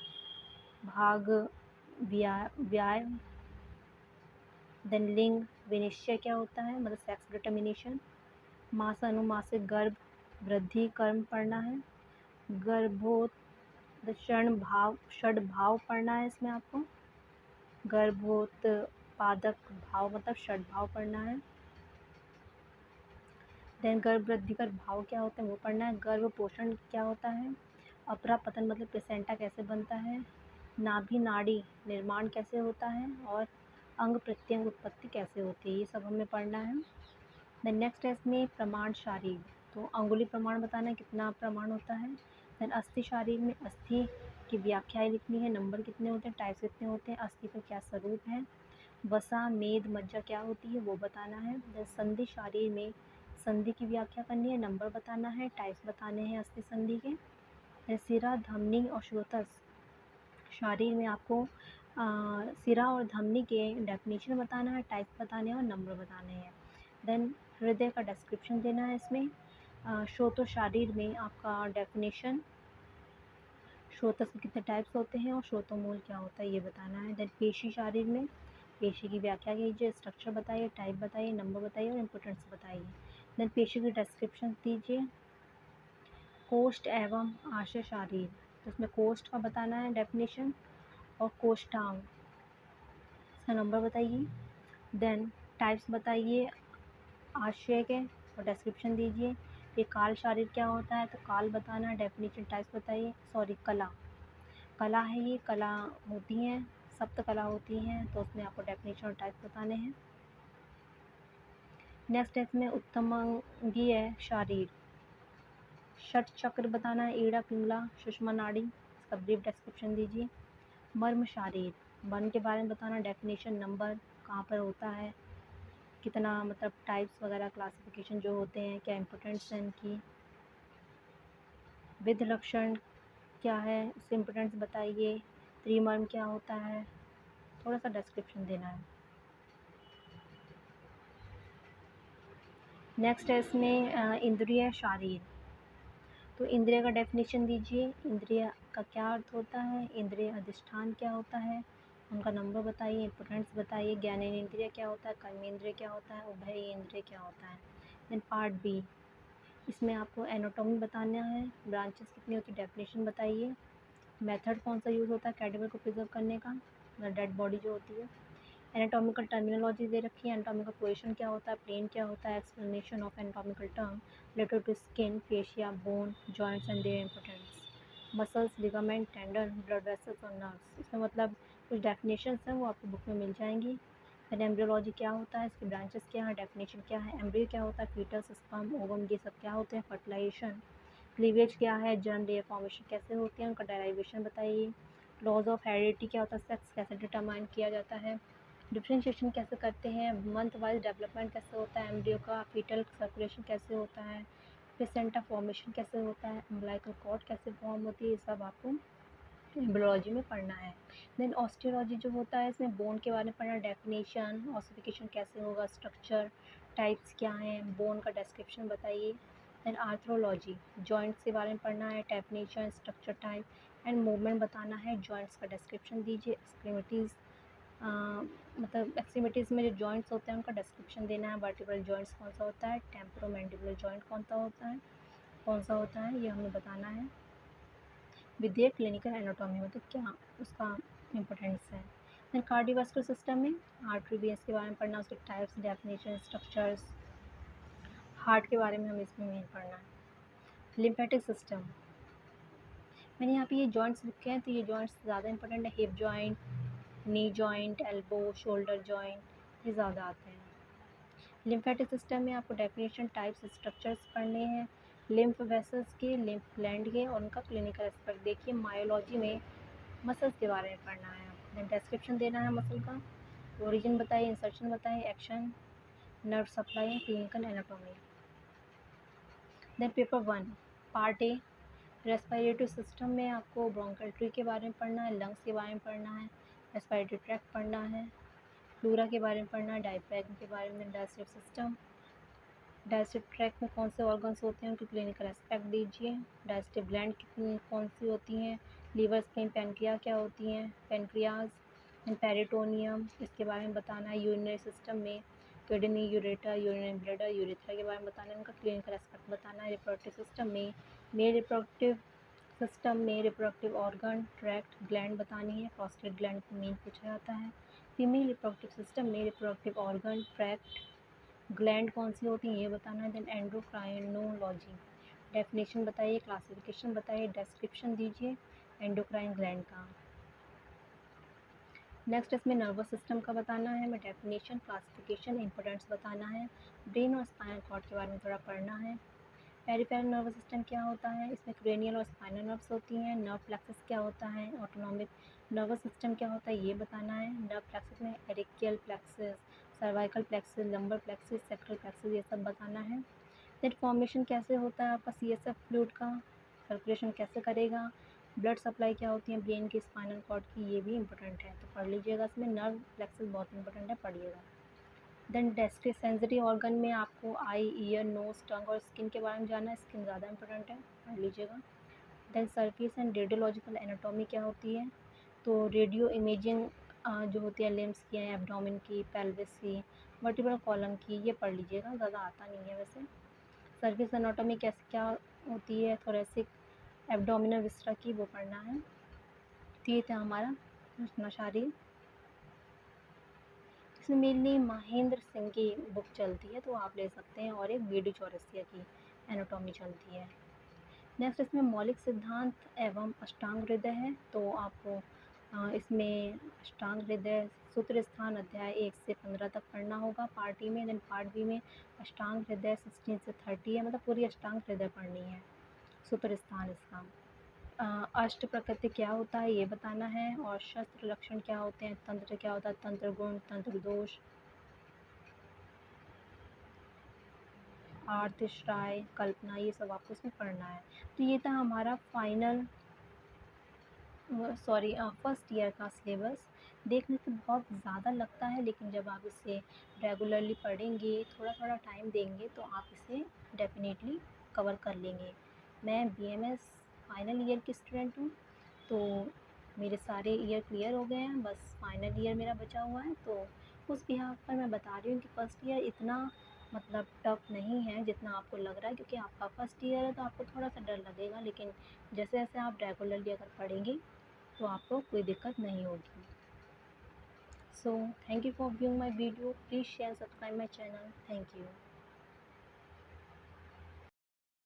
भाग व्याय। देन लिंग विनिश्चय क्या होता है, मतलब सेक्स डिटर्मिनेशन। मास अनुमासिक गर्भ वृद्धि कर्म पढ़ना है। षड भाव पढ़ना है इसमें आपको। गर्भोत्पादक भाव मतलब षड भाव पढ़ना है। देन गर्भ वृद्धि का भाव क्या होता है वो पढ़ना है। गर्भ पोषण क्या होता है, अपरा पतन मतलब प्लेसेंटा कैसे बनता है, नाभि नाड़ी निर्माण कैसे होता है, और अंग प्रत्यंग उत्पत्ति कैसे होती है, ये सब हमें पढ़ना है। देन नेक्स्ट है इसमें प्रमाण शारीर, तो अंगुली प्रमाण बताना है कितना प्रमाण होता है। देन अस्थि शारीर में अस्थि की व्याख्याएं लिखनी है, नंबर कितने होते हैं, टाइप्स कितने होते हैं, अस्थि का क्या स्वरूप है, वसा मेद मज्जा क्या होती है वो बताना है। देन संधि शारीर में संधि की व्याख्या करनी है, नंबर बताना है, टाइप्स बताने हैं अस्थि संधि के। देन सिरा धमनी और श्रोतस शारीर में आपको सिरा और धमनी के डेफिनेशन बताना है, टाइप्स बताने हैं और नंबर बताने हैं। देन हृदय का डिस्क्रिप्शन देना है इसमें। श्रोतो शारीर में आपका डेफिनेशन, श्रोतस के कितने टाइप्स होते हैं और श्रोतोमूल क्या होता है ये बताना है। देन पेशी शारीर में पेशी की व्याख्या कीजिए, स्ट्रक्चर बताइए, टाइप बताइए, नंबर बताइए और इम्पोर्टेंस बताइए। देन पेशी की डिस्क्रिप्शन दीजिए। कोष्ठ एवं आशय शारीर, तो इसमें कोष्ठ का बताना है डेफिनेशन और कोष्ठांग, इसका नंबर बताइए। देन टाइप्स बताइए आशय के और डिस्क्रिप्शन दीजिए। ये काल शारीर क्या होता है, तो काल बताना है, डेफिनेशन, टाइप्स बताइए। सॉरी कला, कला है ये, कला होती हैं, सप्त कला होती हैं, तो उसमें आपको डेफिनेशन और टाइप्स बताने हैं। नेक्स्ट है इसमें उत्तमांगीय शारीर, षट चक्र बताना है, ईड़ा पिंगला सुषमा नाड़ी, इसका ब्रीफ डिस्क्रिप्शन दीजिए। मर्म शारीर, मर्म के बारे में बताना, डेफिनेशन, नंबर, कहाँ पर होता है, कितना मतलब टाइप्स वगैरह क्लासिफिकेशन जो होते हैं क्या इम्पोर्टेंस है इनकी। विध लक्षण क्या है उससे इम्पोर्टेंस बताइए। त्रिमर्म क्या होता है, थोड़ा सा डिस्क्रिप्शन देना है। नेक्स्ट है इसमें इंद्रिय शारीर, तो इंद्रिय का डेफिनेशन दीजिए। इंद्रिय का क्या अर्थ होता है, इंद्रिय अधिष्ठान क्या होता है, उनका नंबर बताइए, इम्पोर्टेंस बताइए। ज्ञानेंद्रिय क्या होता है, कर्मेंद्रिय क्या होता है, उभय इंद्रिय क्या होता है। देन पार्ट बी, इसमें आपको एनाटॉमी बताना है, ब्रांचेस कितनी होती है, डेफिनेशन बताइए। मेथड कौन सा यूज़ होता है कैडेवर को प्रिजर्व करने का, डेड बॉडी जो होती है। एनाटॉमिकल टर्मिनोलॉजी दे रखी है, एनाटॉमिकल पोजीशन क्या होता है, प्लेन क्या होता है, explanation of anatomical term related to skin, fascia, bone, joints and their importance, muscles, ligament, tendon, blood vessels और नर्व्स, इसमें मतलब कुछ डेफिनेशंस हैं वो आपको बुक में मिल जाएंगी। फिर एम्ब्रियोलॉजी क्या होता है, इसके ब्रांचेस क्या है, डेफिनेशन क्या है, एम्ब्रियो क्या होता है, फीटस, स्पर्म, ओवम, ये सब क्या होते हैं, फर्टिलाइजेशन, क्लीवेज क्या है, जर्म लेयर फॉर्मेशन कैसे होती है, उनका डेरिवेशन बताइए। लॉज ऑफ हेरिडिटी क्या होता है, सेक्स कैसे डिटरमाइन किया जाता है, डिफ्रेंशिएशन कैसे करते हैं, मंथ वाइज डेवलपमेंट कैसे होता है एम्ब्रियो का, फीटल सर्कुलेशन कैसे होता है, प्लेसेंटा फॉर्मेशन कैसे होता है, अम्बिलिकल कॉर्ड कैसे फॉर्म होती है, ये सब आपको एम्ब्रियोलॉजी में पढ़ना है। देन ऑस्टियोलॉजी जो होता है इसमें बोन के बारे में पढ़ना, डेफिनेशन, ऑसिफिकेशन कैसे होगा, स्ट्रक्चर, टाइप्स क्या हैं, बोन का डिस्क्रिप्शन बताइए। देन आर्थ्रोलॉजी, जॉइंट्स के बारे में पढ़ना है, definition, structure, type and movement बताना है, जॉइंट्स का डिस्क्रिप्शन दीजिए। एक्सट्रीमिटीज़ मतलब एक्सट्रीमिटीज़ में जो जॉइंट्स होते हैं उनका डिस्क्रिप्शन देना है, वर्टिब्रल जॉइंट्स कौन सा होता है, टेम्पोरोमैंडिबुलर जॉइंट कौन सा होता है ये हमें बताना है। विधेय क्लिनिकल एनाटॉमी में तो क्या उसका इम्पोर्टेंस है। देन कार्डियोवास्कुलर सिस्टम में आर्टरी वेन्स के बारे में पढ़ना, उसके टाइप्स, डेफिनेशन, स्ट्रक्चर्स, हार्ट के बारे में हमें इसमें मेन पढ़ना है। लिम्फेटिक सिस्टम, मैंने यहाँ पे ये जॉइंट्स लिखे हैं तो ये जॉइंट्स ज़्यादा इंपॉर्टेंट है, hip joint, knee joint, elbow, shoulder joint, ये ज़्यादा आते हैं। लिम्फेटिक सिस्टम में आपको डेफिनेशन, टाइप्स, स्ट्रक्चर्स पढ़ने हैं, लिम्फ वेसल्स के, लिम्फ ग्लैंड के और उनका क्लिनिकल एस्पेक्ट देखिए। मायोलॉजी में मसल्स के बारे में पढ़ना है, देन डिस्क्रिप्शन देना है मसल का, ओरिजिन बताइए, इंसर्शन बताइए, action, nerve supply, clinical anatomy. Then paper 1 part A, respiratory system में आपको ब्रोंकियल ट्री के बारे में पढ़ना है, लंग्स के बारे में पढ़ना है, रेस्पिरेटरी ट्रैक्ट पढ़ना है, प्लूरा के बारे में पढ़ना है, डायफ्रैगम के बारे में, डाइजेस्टिव सिस्टम, डाइजेस्टिव ट्रैक्ट में कौन से ऑर्गन्स होते हैं उनकी क्लिनिकल एस्पेक्ट दीजिए, डाइजेस्टिव ग्लैंड कितनी कौन सी होती हैं, लीवर, स्प्लीन, पैनक्रिया क्या होती हैं, पैनक्रियाज एंड पेरिटोनियम इसके बारे में बताना है, यूरिनरी सिस्टम में kidney, ureter, urinary bladder, urethra के बारे में बताना है, उनका क्लिनिकल एस्पेक्ट बताना है, रिप्रोडक्टिव सिस्टम में मेल रिप्रोडक्टिव सिस्टम में रिप्रोडक्टिव ऑर्गन, ट्रैक्ट, ग्लैंड बतानी है, प्रोस्टेट ग्लैंड मेन पूछा जाता है, फीमेल रिप्रोडक्टिव सिस्टम में रिप्रोडक्टिव ऑर्गन, ट्रैक्ट, ग्लैंड कौन सी होती है ये बताना है, देन एंडोक्राइनोलॉजी डेफिनेशन बताइए, क्लासिफिकेशन बताइए, डिस्क्रिप्शन दीजिए एंडोक्राइन ग्लैंड का। नेक्स्ट इसमें नर्वस सिस्टम का बताना है, मैं डेफिनेशन, क्लासिफिकेशन, इंपॉर्टेंस बताना है, ब्रेन और स्पाइनल कॉर्ड के बारे में थोड़ा पढ़ना है, पेरिफेरल नर्वस सिस्टम क्या होता है, इसमें क्रेनियल और स्पाइनल नर्व्स होती हैं, नर्व प्लेक्सस क्या होता है, ऑटोनॉमिक नर्वस सिस्टम क्या होता है ये बताना है, नर्व प्लेक्सस में एरिकियल plexus, cervical plexus, lumbar plexus, sacral plexus ये सब बताना है। नेट फॉर्मेशन कैसे होता है आपका CSF फ्लूइड का, सर्कुलेशन कैसे करेगा, ब्लड सप्लाई क्या होती है ब्रेन की, स्पाइनल कॉर्ड की, ये भी इंपॉर्टेंट है तो पढ़ लीजिएगा। इसमें नर्व प्लेक्सस बहुत इंपॉर्टेंट है, पढ़िएगा। देन डेस्क्री सेंसरी ऑर्गन में आपको आई, ईयर, नोज, टंग और स्किन के बारे में जानना है, स्किन ज़्यादा इंपॉर्टेंट है, पढ़ लीजिएगा। Then surface and radiological anatomy क्या होती है, तो रेडियो इमेजिंग जो होती है लिम्स की, एब्डोमेन की, पेल्विस की, वर्टिब्रल कॉलम की, ये पढ़ लीजिएगा, ज़्यादा आता नहीं है वैसे। सर्फेस एनाटॉमी कैसे क्या होती है, थोरेसिक, एब्डोमिनल विस्टा की, वो पढ़ना है। तो ये था हमारा नशारी, इसमें मेनली महेंद्र सिंह की बुक चलती है तो आप ले सकते हैं, और एक बीडी चौरसिया की एनाटॉमी चलती है। नेक्स्ट इसमें मौलिक सिद्धांत एवं अष्टांग हृदय है, तो आपको इसमें अष्टांग हृदय सूत्र स्थान अध्याय 1 से 15 तक पढ़ना होगा पार्ट ई में। देन पार्ट बी में अष्टांग हृदय 16 से 30 है, मतलब पूरी अष्टांग हृदय पढ़नी है, सूत्र स्थान इसका। अष्ट प्रकृति क्या होता है ये बताना है, और शस्त्र लक्षण क्या होते हैं, तंत्र क्या होता है, तंत्र गुण, तंत्र दोष, आर्त, श्राय, कल्पना, ये सब आपको इसमें पढ़ना है। तो ये था हमारा फाइनल फर्स्ट ईयर का सिलेबस। देखने से बहुत ज़्यादा लगता है, लेकिन जब आप इसे रेगुलरली पढ़ेंगे, थोड़ा थोड़ा टाइम देंगे, तो आप इसे डेफिनेटली कवर कर लेंगे। मैं BMS फाइनल ईयर की स्टूडेंट हूँ, तो मेरे सारे ईयर क्लियर हो गए हैं, बस फाइनल ईयर मेरा बचा हुआ है। तो उस बिहाफ पर मैं बता रही हूँ कि फ़र्स्ट ईयर इतना मतलब टफ नहीं है जितना आपको लग रहा है, क्योंकि आपका फर्स्ट ईयर है तो आपको थोड़ा सा डर लगेगा, लेकिन जैसे जैसे आप रेगुलरली अगर पढ़ेंगे तो आपको कोई दिक्कत नहीं होगी। So thank you for viewing my video, please share subscribe my channel, thank you.